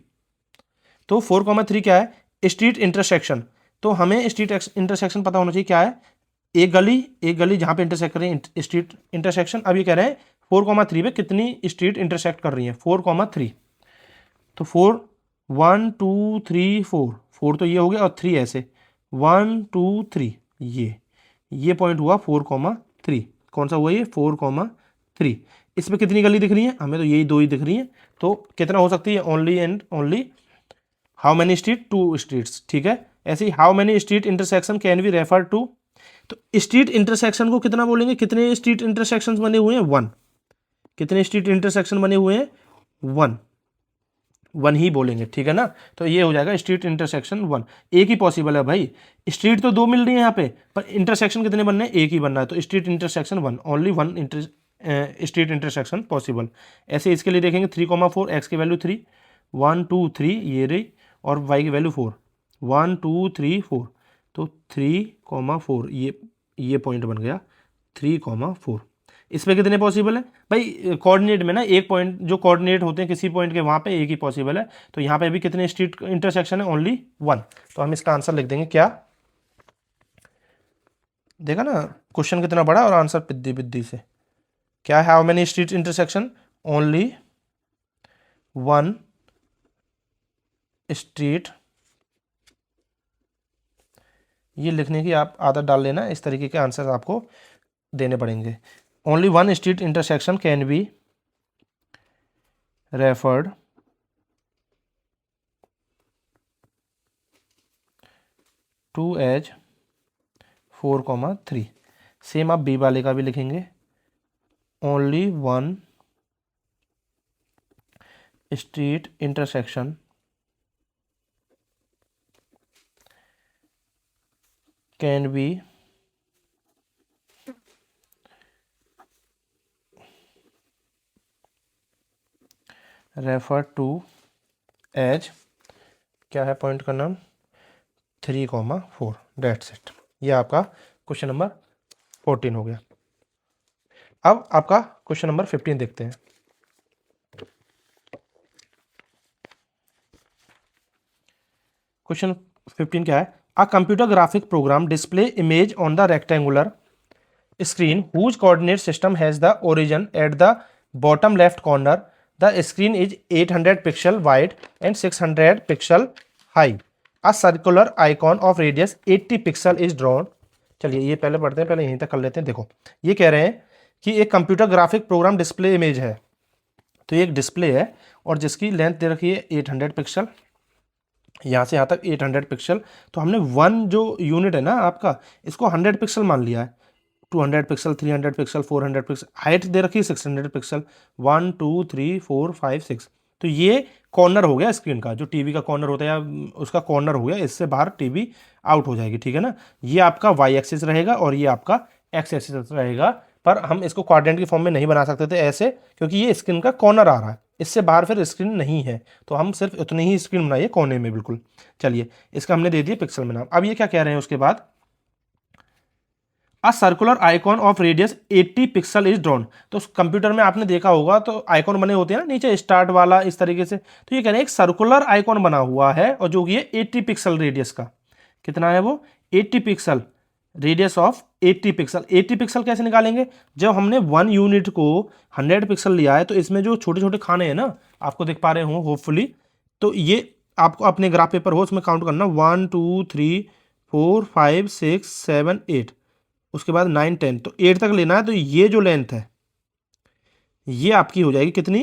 तो 4,3 क्या है, स्ट्रीट इंटरसेक्शन। तो हमें स्ट्रीट इंटरसेक्शन पता होना चाहिए क्या है, एक गली जहां पे इंटरसेक्ट कर रही है, स्ट्रीट इंटरसेक्शन। अब ये कह रहे हैं 4,3 पे कितनी स्ट्रीट इंटरसेक्ट कर रही है, 4,3। तो 4 1 2 3 4, 4 तो ये हो गया और 3 ऐसे, 1 2 3, ये पॉइंट हुआ 4,3। कौन सा हुआ ये 4,3। 3। इसमें कितनी गली दिख रही है? हमें तो यही 2 ही दिख रही है, तो कितना हो सकती है? Only and only how many street? 2 streets. ठीक है, ऐसे ही how many street intersection can be refer to, तो स्ट्रीट इंटरसेक्शन को कितना बोलेंगे? कितने स्ट्रीट इंटरसेक्शन बने हुए हैं? 1। कितने स्ट्रीट इंटरसेक्शन बने हुए हैं? 1। 1 ही बोलेंगे, ठीक है ना। तो ये हो जाएगा स्ट्रीट इंटरसेक्शन 1। एक ही पॉसिबल है भाई, स्ट्रीट तो 2 मिल रही है यहाँ पे, पर इंटरसेक्शन कितने बनने हैं? एक ही बनना है, तो street intersection 1, only 1 street intersection possible. ऐसे इसके लिए देखेंगे 3,4, एक्स की वैल्यू 3, 1 2 3 ये रही, और वाई की वैल्यू 4, 1 2 3 4, तो 3,4 ये पॉइंट बन गया 3,4। इसमें कितने पॉसिबल है भाई? कोऑर्डिनेट में ना एक पॉइंट, जो कोऑर्डिनेट होते हैं किसी पॉइंट के, वहाँ पे एक ही पॉसिबल है, तो यहाँ पे भी कितने स्ट्रीट इंटरसेक्शन है? ओनली 1। तो हम इसका आंसर लिख देंगे क्या? देखा ना क्वेश्चन कितना बड़ा और आंसर पिद्दी पिद्दी से। क्या है? How many street intersection? Only 1 street. ये लिखने की आप आदत डाल लेना, इस तरीके के आंसर आपको देने पड़ेंगे। Only 1 street intersection can be referred to as 4,3। Same आप बी वाले का भी लिखेंगे, only 1 street intersection can be refer to as, क्या है पॉइंट का नाम? 3,4। That's it. ये आपका क्वेश्चन नंबर 14 हो गया। अब आपका क्वेश्चन नंबर 15 देखते हैं। क्वेश्चन 15 क्या है? A computer graphic program display image on the rectangular screen whose coordinate system has the origin at the bottom left corner. The screen is 800 pixel wide and 600 pixel high. A circular icon of radius 80 pixel is drawn. चलिए ये पहले पढ़ते हैं, पहले यहीं तक कर लेते हैं। देखो ये कह रहे हैं कि एक computer graphic program display image है, तो ये एक डिस्प्ले है और जिसकी लेंथ दे रखी है 800 पिक्सल, यहाँ से यहाँ तक 800 पिक्सल। तो हमने 1 जो यूनिट है ना आपका, इसको 100 पिक्सल मान लिया है। 200 पिक्सल, 300 पिक्सल, 400 पिक्सल, हाइट दे रखी है 600 पिक्सल, 1 2 3 4 5 6। तो ये कॉर्नर हो गया स्क्रीन का, जो टीवी का कॉर्नर होता है या उसका कॉर्नर हो गया, इससे बाहर टीवी आउट हो जाएगी, ठीक है ना। ये आपका वाई एक्सिस रहेगा और ये आपका एक्स एक्सिस रहेगा, पर हम इसको क्वाड्रेंट की फॉर्म में नहीं बना सकते थे ऐसे, क्योंकि ये स्क्रीन का कॉर्नर आ रहा है, इससे बाहर फिर स्क्रीन नहीं है, तो हम सिर्फ उतनी ही स्क्रीन बनाइए कोने में बिल्कुल। चलिए इसका हमने दे दिया पिक्सल में नाम। अब ये क्या कह रहे हैं उसके बाद? A circular icon of radius 80 pixel is drawn. तो कंप्यूटर में आपने देखा होगा तो आइकॉन बने होते हैं ना नीचे स्टार्ट वाला इस तरीके से, तो ये कह रहे हैं एक सर्कुलर आइकॉन बना हुआ है और जो कि है 80 पिक्सल रेडियस का। कितना है वो? 80 pixel, radius of 80 pixel. 80 pixel कैसे निकालेंगे? जब हमने 1 यूनिट को 100 पिक्सल लिया है, तो इसमें जो छोटे छोटे खाने हैं ना, आपको दिख पा रहे हो होपफुली, तो ये आपको अपने ग्राफ पेपर हो उसमें काउंट करना, 1 2 3 4 5 6 7 8, उसके बाद 9 10, तो 8 तक लेना है। तो ये जो लेंथ है ये आपकी हो जाएगी कितनी?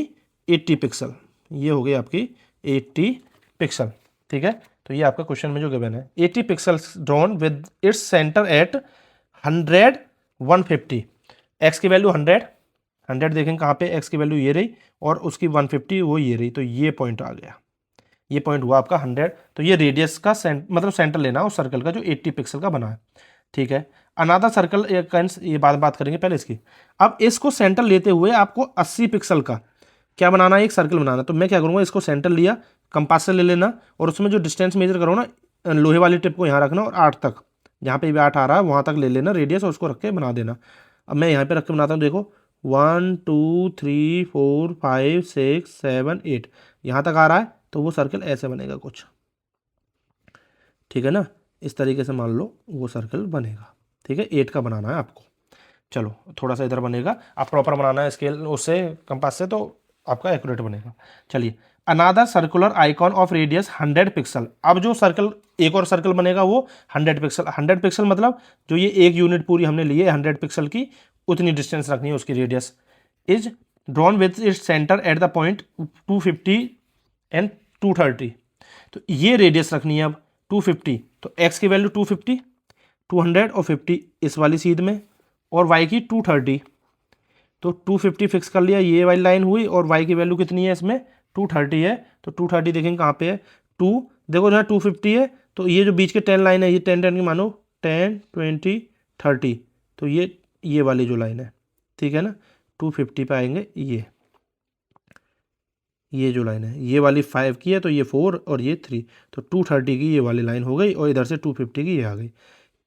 80 पिक्सल। ये हो गई आपकी 80 पिक्सल, ठीक है। तो ये आपका क्वेश्चन में जो गिवन है 80 pixels drawn with its centre at 100 150। X की वैल्यू 100 देखेंगे कहाँ पे, एक्स की वैल्यू ये रही और उसकी 150 वो ये रही, तो ये पॉइंट आ गया, ये पॉइंट हुआ आपका 100। तो ये रेडियस का मतलब सेंटर लेना उस सर्कल का जो 80 पिक्सल का बना है, ठीक है। अनादर सर्कल, ये बात करेंगे पहले इसकी। अब इसको सेंटर लेते हुए आपको 80 पिक्सल का क्या बनाना है? एक सर्कल बनाना। तो मैं क्या करूँगा, इसको सेंटर लिया, कंपास से ले लेना और उसमें जो डिस्टेंस मेजर करो ना, लोहे वाली टिप को यहाँ रखना और 8 तक, जहाँ पे भी 8 आ रहा है वहाँ तक ले लेना रेडियस और उसको रख के बना देना। अब मैं यहाँ पे रख के बनाता हूँ, देखो 1 2 3 4 5 6 7 8 यहाँ तक आ रहा है, तो वो सर्कल ऐसे बनेगा कुछ, ठीक है ना। इस तरीके से मान लो वो सर्कल बनेगा, ठीक है। 8 का बनाना है आपको। चलो थोड़ा सा इधर बनेगा, आप प्रॉपर बनाना है स्केल उससे, कंपास से, तो आपका एक्यूरेट बनेगा। चलिए another circular icon of radius 100 pixel. अब जो सर्कल, एक और सर्कल बनेगा वो 100 पिक्सल। 100 पिक्सल मतलब जो ये एक यूनिट पूरी हमने ली है 100 पिक्सल की, उतनी डिस्टेंस रखनी है उसकी radius. Is drawn with its centre at the point 250 and 230। तो ये रेडियस रखनी है अब 250, तो x की वैल्यू 250, 200 और 50 इस वाली सीध में, और y की 230। तो 250 फिक्स कर लिया, ये वाली लाइन हुई, और y की वैल्यू कितनी है इसमें 230 है। तो 230 देखेंगे कहाँ पे है, 2, देखो जहाँ 250 है, तो ये जो बीच के 10 लाइन है, ये 10 10 की मानो 10 20 30, तो ये वाली जो लाइन है, ठीक है ना, 250 पे आएंगे, ये जो लाइन है ये वाली 5 की है, तो ये 4 और ये 3, तो 230 की ये वाली लाइन हो गई, और इधर से 250 की ये आ गई।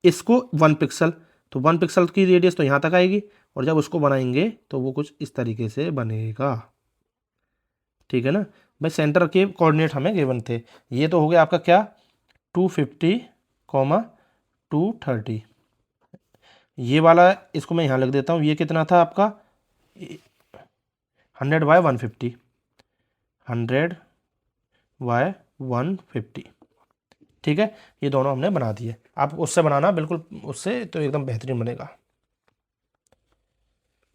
इसको 1 पिक्सल, तो 1 पिक्सल की रेडियस तो यहाँ तक आएगी, और जब उसको बनाएंगे तो वो कुछ इस तरीके से बनेगा, ठीक है ना भाई। सेंटर के कोऑर्डिनेट हमें गिवन थे। ये तो हो गया आपका क्या, 250, 230। ये वाला इसको मैं यहाँ लिख देता हूँ, ये कितना था आपका 100/150, 100/150, ठीक है। ये दोनों हमने बना दिए, आप उससे बनाना बिल्कुल, उससे तो एकदम बेहतरीन बनेगा।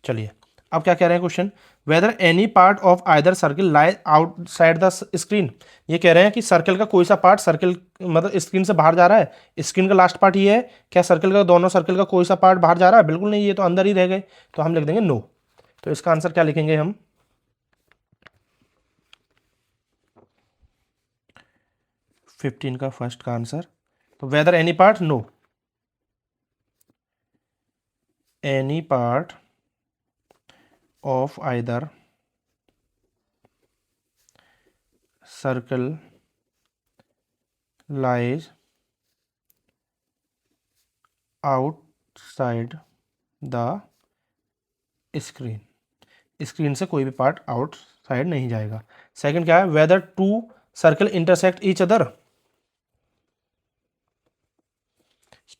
चलिए अब क्या कह रहे हैं question, weather any part of either circle lie outside the screen. ये कह रहे हैं कि सर्कल का कोई सा पार्ट सर्कल मतलब स्क्रीन से बाहर जा रहा है, स्क्रीन का लास्ट पार्ट ये है, क्या सर्कल का दोनों सर्कल का कोई सा पार्ट बाहर जा रहा है, बिल्कुल नहीं, ये तो अंदर ही रह गए, तो हम लिख देंगे नो। तो इसका आंसर क्या लिखेंगे हम, 15 का फर्स्ट का आंसर, तो whether any part, no, any part of either circle lies outside the screen, screen से कोई भी पार्ट आउटसाइड नहीं जाएगा। सेकंड क्या है, whether two circle intersect each other,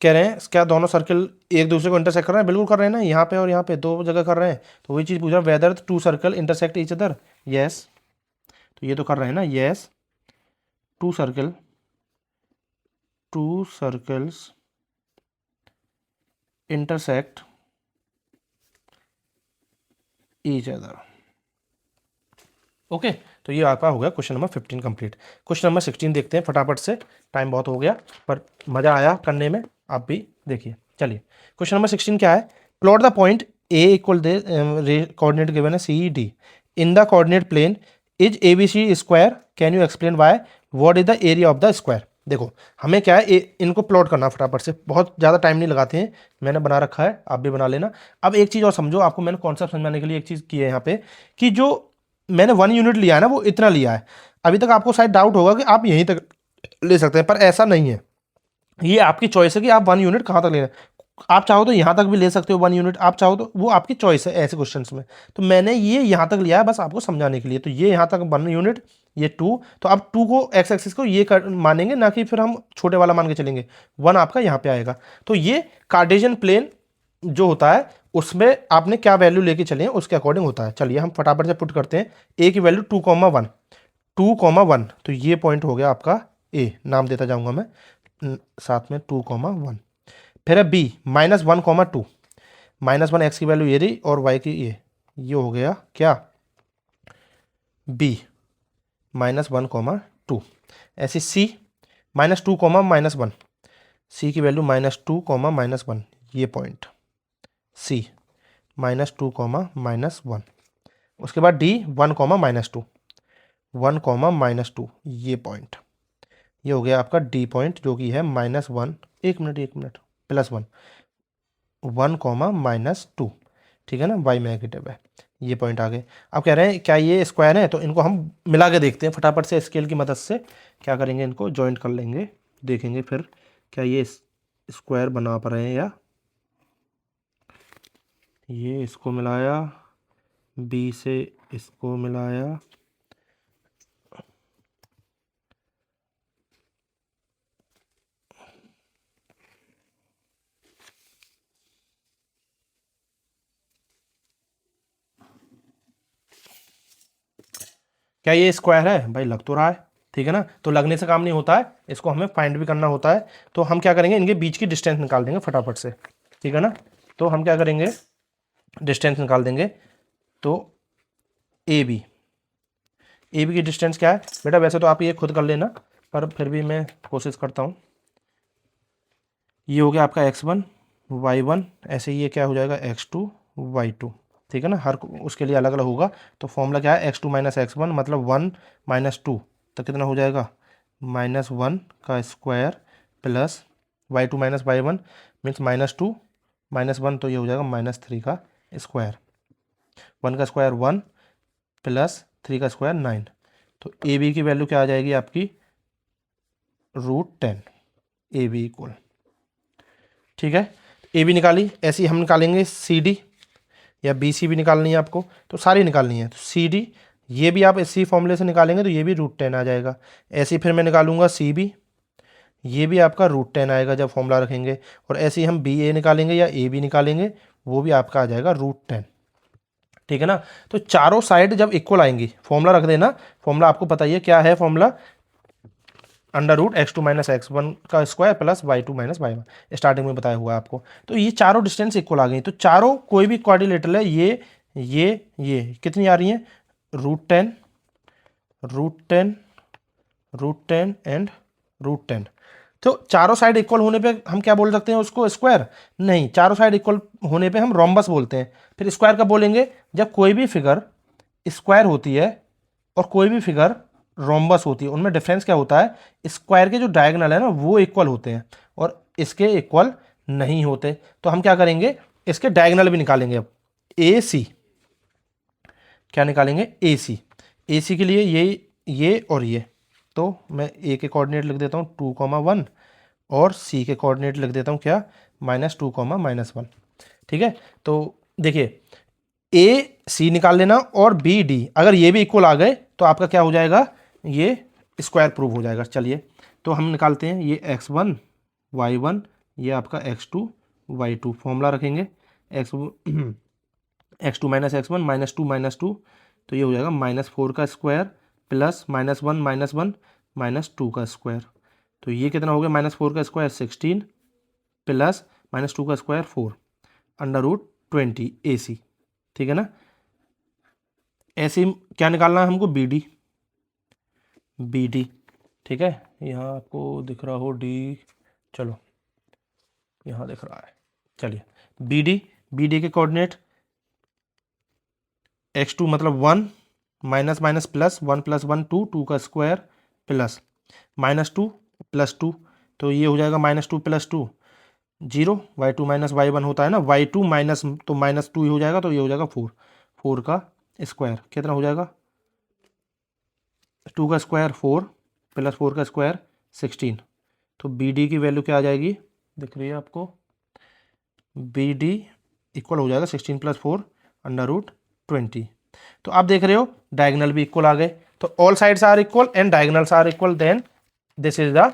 कह रहे हैं क्या दोनों सर्कल एक दूसरे को इंटरसेक्ट कर रहे हैं, बिल्कुल कर रहे हैं ना, यहाँ पे और यहाँ पे दो जगह कर रहे हैं, तो वही चीज़ पूछ रहा है, whether two circle intersect each other, yes, तो ये तो कर रहे हैं ना, yes, two circles intersect each other, okay. तो ये आपका हो गया question number 15 complete. Question number 16 देखते हैं फटाफट से, टाइम बहुत हो गया पर मज़ा आया करने में, आप भी देखिए। चलिए क्वेश्चन नंबर 16 क्या है, plot the point A equal the coordinate given है C D in the coordinate plane is A B C square, can you explain why, what is the area of the square. देखो हमें क्या है, इनको plot करना फटाफट से, बहुत ज़्यादा टाइम नहीं लगाते हैं, मैंने बना रखा है, आप भी बना लेना। अब एक चीज़ और समझो, आपको मैंने कॉन्सेप्ट समझाने के लिए एक चीज़ की है यहाँ पे, कि जो मैंने 1 यूनिट लिया है ना, वो इतना लिया है। अभी तक आपको शायद डाउट होगा कि आप यहीं तक ले सकते हैं, पर ऐसा नहीं है, ये आपकी चॉइस है कि आप 1 यूनिट कहाँ तक लेना है। आप चाहो तो यहाँ तक भी ले सकते हो 1 यूनिट, आप चाहो तो, वो आपकी चॉइस है ऐसे क्वेश्चंस में। तो मैंने ये यहाँ तक लिया है बस आपको समझाने के लिए, तो ये यहाँ तक 1 यूनिट, ये 2, तो अब 2 को एक्स एक्सिस को ये मानेंगे ना, कि फिर हम छोटे वाला मान के चलेंगे, 1 आपका यहाँ पे आएगा। तो ये कार्टेशियन प्लेन जो होता है उसमें आपने क्या वैल्यू लेके चले हैं उसके अकॉर्डिंग होता है। चलिए हम फटाफट से पुट करते हैं, ए की वैल्यू 2,1, 2,1, तो ये पॉइंट हो गया आपका ए, नाम देता जाऊंगा मैं साथ में 2,1। फिर है बी -1,2, -1 एक्स की वैल्यू ये रही, और वाई की ये हो गया क्या, बी -1,2। ऐसे सी -2, सी की वैल्यू -2, ये पॉइंट सी -2, उसके बाद डी 1, -2, ये पॉइंट, ये हो गया आपका डी पॉइंट, जो कि है -1, एक मिनट, +1, 1, -2, ठीक है ना, वाई नेगेटिव है, ये पॉइंट आ गए। अब कह रहे हैं क्या ये स्क्वायर है, तो इनको हम मिला के देखते हैं फटाफट से, स्केल की मदद से क्या करेंगे, इनको जॉइंट कर लेंगे, देखेंगे फिर क्या ये स्क्वायर बना पा रहे हैं, या ये इसको मिलाया, बी से इसको मिलाया, क्या ये स्क्वायर है, भाई लग तो रहा है, ठीक है ना, तो लगने से काम नहीं होता है, इसको हमें फाइंड भी करना होता है। तो हम क्या करेंगे, इनके बीच की डिस्टेंस निकाल देंगे फटाफट से, ठीक है ना। तो हम क्या करेंगे, डिस्टेंस निकाल देंगे, तो ए बी की डिस्टेंस क्या है बेटा, वैसे तो आप ये खुद कर लेना, पर फिर भी मैं कोशिश करता हूँ। ये हो गया आपका x1 y1, ऐसे ही ये क्या हो जाएगा x2 y2, ठीक है ना, हर उसके लिए अलग अलग होगा। तो फॉर्मूला क्या है, x2 माइनस x1 मतलब 1 माइनस 2, तो कितना हो जाएगा -1 का square plus y2 minus y1 means -2 -1, तो ये हो जाएगा -3 का स्क्वायर। 1 का स्क्वायर 1 प्लस 3 का स्क्वायर 9, तो ए बी की वैल्यू क्या आ जाएगी आपकी √10, ए बी इक्वल, ठीक है। ए बी निकाली, ऐसे ही हम निकालेंगे सी डी या बी सी भी निकालनी है आपको, तो सारी निकालनी है। तो सी डी ये भी आप इसी फॉर्मूले से निकालेंगे तो ये भी √10 आ जाएगा। ऐसे ही फिर मैं निकालूंगा सी बी, ये भी आपका √10 आएगा जब फॉर्मूला रखेंगे। और ऐसे ही हम बी ए निकालेंगे या ए बी निकालेंगे, वो भी आपका आ जाएगा √10, ठीक है ना। तो चारों साइड जब इक्वल आएंगी, फॉर्मूला रख देना। फॉर्मूला आपको पता ही है क्या है, फॉर्मूला √x2 माइनस x1 का square plus y2 minus y1, starting में बताया हुआ है आपको। तो ये चारों डिस्टेंस इक्वल आ गई, तो चारों कोई भी क्वाड्रिलेटरल है, ये कितनी आ रही है √10 √10 √10 एंड √10। तो चारों साइड इक्वल होने पे हम क्या बोल सकते हैं उसको, स्क्वायर नहीं, चारों साइड इक्वल होने पे हम रोम्बस बोलते हैं। फिर स्क्वायर कब बोलेंगे, जब कोई भी फिगर स्क्वायर होती है और कोई भी फिगर रोम्बस होती है, उनमें डिफरेंस क्या होता है, स्क्वायर के जो डायगोनल है ना वो इक्वल होते हैं और इसके इक्वल नहीं होते। तो हम क्या करेंगे, इसके डायगोनल भी निकालेंगे। अब ए सी क्या निकालेंगे, ए सी के लिए ये और ये, तो मैं ए के कोऑर्डिनेट लिख देता हूँ 2,1 और सी के कोऑर्डिनेट लिख देता हूँ क्या -2, -1, ठीक है। तो देखिए ए सी निकाल लेना और बी डी, अगर ये भी इक्वल आ गए तो आपका क्या हो जाएगा, ये स्क्वायर प्रूव हो जाएगा। चलिए तो हम निकालते हैं, ये x1 y1, ये आपका x2 y2, फॉर्मूला रखेंगे x2 माइनस x1 -2 तो ये हो जाएगा -4 का स्क्वायर प्लस -1 -2 का स्क्वायर, तो ये कितना हो गया, -4 का स्क्वायर 16 प्लस -2 का स्क्वायर 4 √20 AC, ठीक है ना। ऐसे ही क्या निकालना है हमको, बी डी, ठीक है। यहाँ आपको दिख रहा हो डी, चलो यहाँ दिख रहा है, चलिए बी डी के कोऑर्डिनेट x2 मतलब 1 माइनस प्लस 1 + 1 2 का स्क्वायर प्लस -2 + 2, तो ये हो जाएगा -2 + 2 0, y2 माइनस y1 होता है ना, y2 माइनस तो -2 ही हो जाएगा, तो ये हो जाएगा 4 का स्क्वायर कितना हो जाएगा, 2 का स्क्वायर 4 प्लस 4 का स्क्वायर 16, तो बी डी की वैल्यू क्या आ जाएगी, दिख रही है आपको, बी डी इक्वल हो जाएगा 16 + 4 √20। तो आप देख रहे हो डायगोनल भी इक्वल आ गए, तो all sides are equal and diagonals are equal, then this is the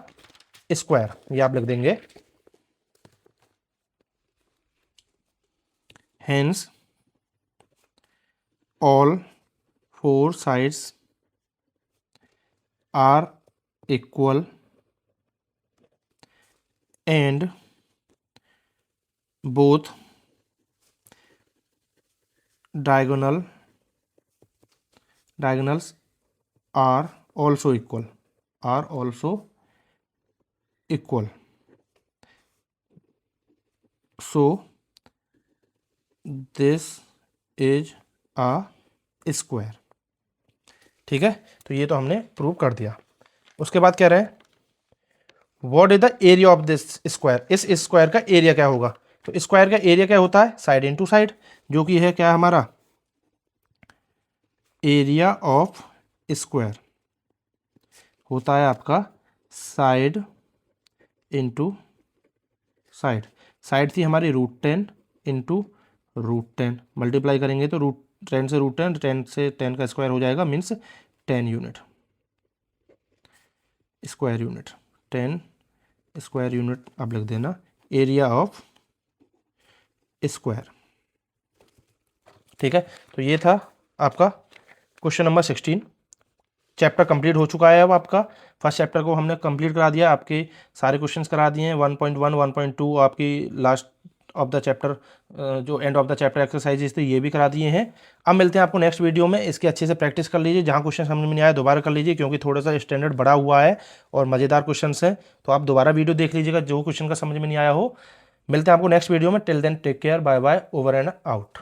square, ये आप लिख देंगे। Hence all 4 sides are equal and both diagonals are also equal, so this is a square, ठीक है। तो ये तो हमने प्रूव कर दिया। उसके बाद कह रहे हैं what is the area of this square, इस स्क्वायर का एरिया क्या होगा। तो स्क्वायर का एरिया क्या होता है, साइड इनटू साइड, जो कि है क्या हमारा एरिया ऑफ स्क्वायर होता है आपका साइड इनटू साइड। साइड थी हमारी √10 इंटू √10, मल्टीप्लाई करेंगे तो √10 से √10, 10 से 10 का स्क्वायर हो जाएगा, means 10 unit square unit, 10 square unit आप लिख देना एरिया ऑफ स्क्वायर, ठीक है। तो ये था आपका क्वेश्चन नंबर 16। चैप्टर कंप्लीट हो चुका है। अब आपका फर्स्ट चैप्टर को हमने कंप्लीट करा दिया, आपके सारे क्वेश्चंस करा दिए हैं, 1.1 1.2 आपकी लास्ट ऑफ द चैप्टर, जो end of the chapter exercises थे ये भी करा दिए हैं। अब मिलते हैं आपको नेक्स्ट वीडियो में, इसके अच्छे से प्रैक्टिस कर लीजिए, जहाँ क्वेश्चन समझ में नहीं आया दोबारा कर लीजिए, क्योंकि थोड़ा सा स्टैंडर्ड बढ़ा हुआ है और मज़ेदार क्वेश्चन हैं, तो आप दोबारा वीडियो देख लीजिएगा जो क्वेश्चन का समझ में नहीं आया हो। मिलते हैं आपको नेक्स्ट वीडियो में, till then take care, bye bye, over and out.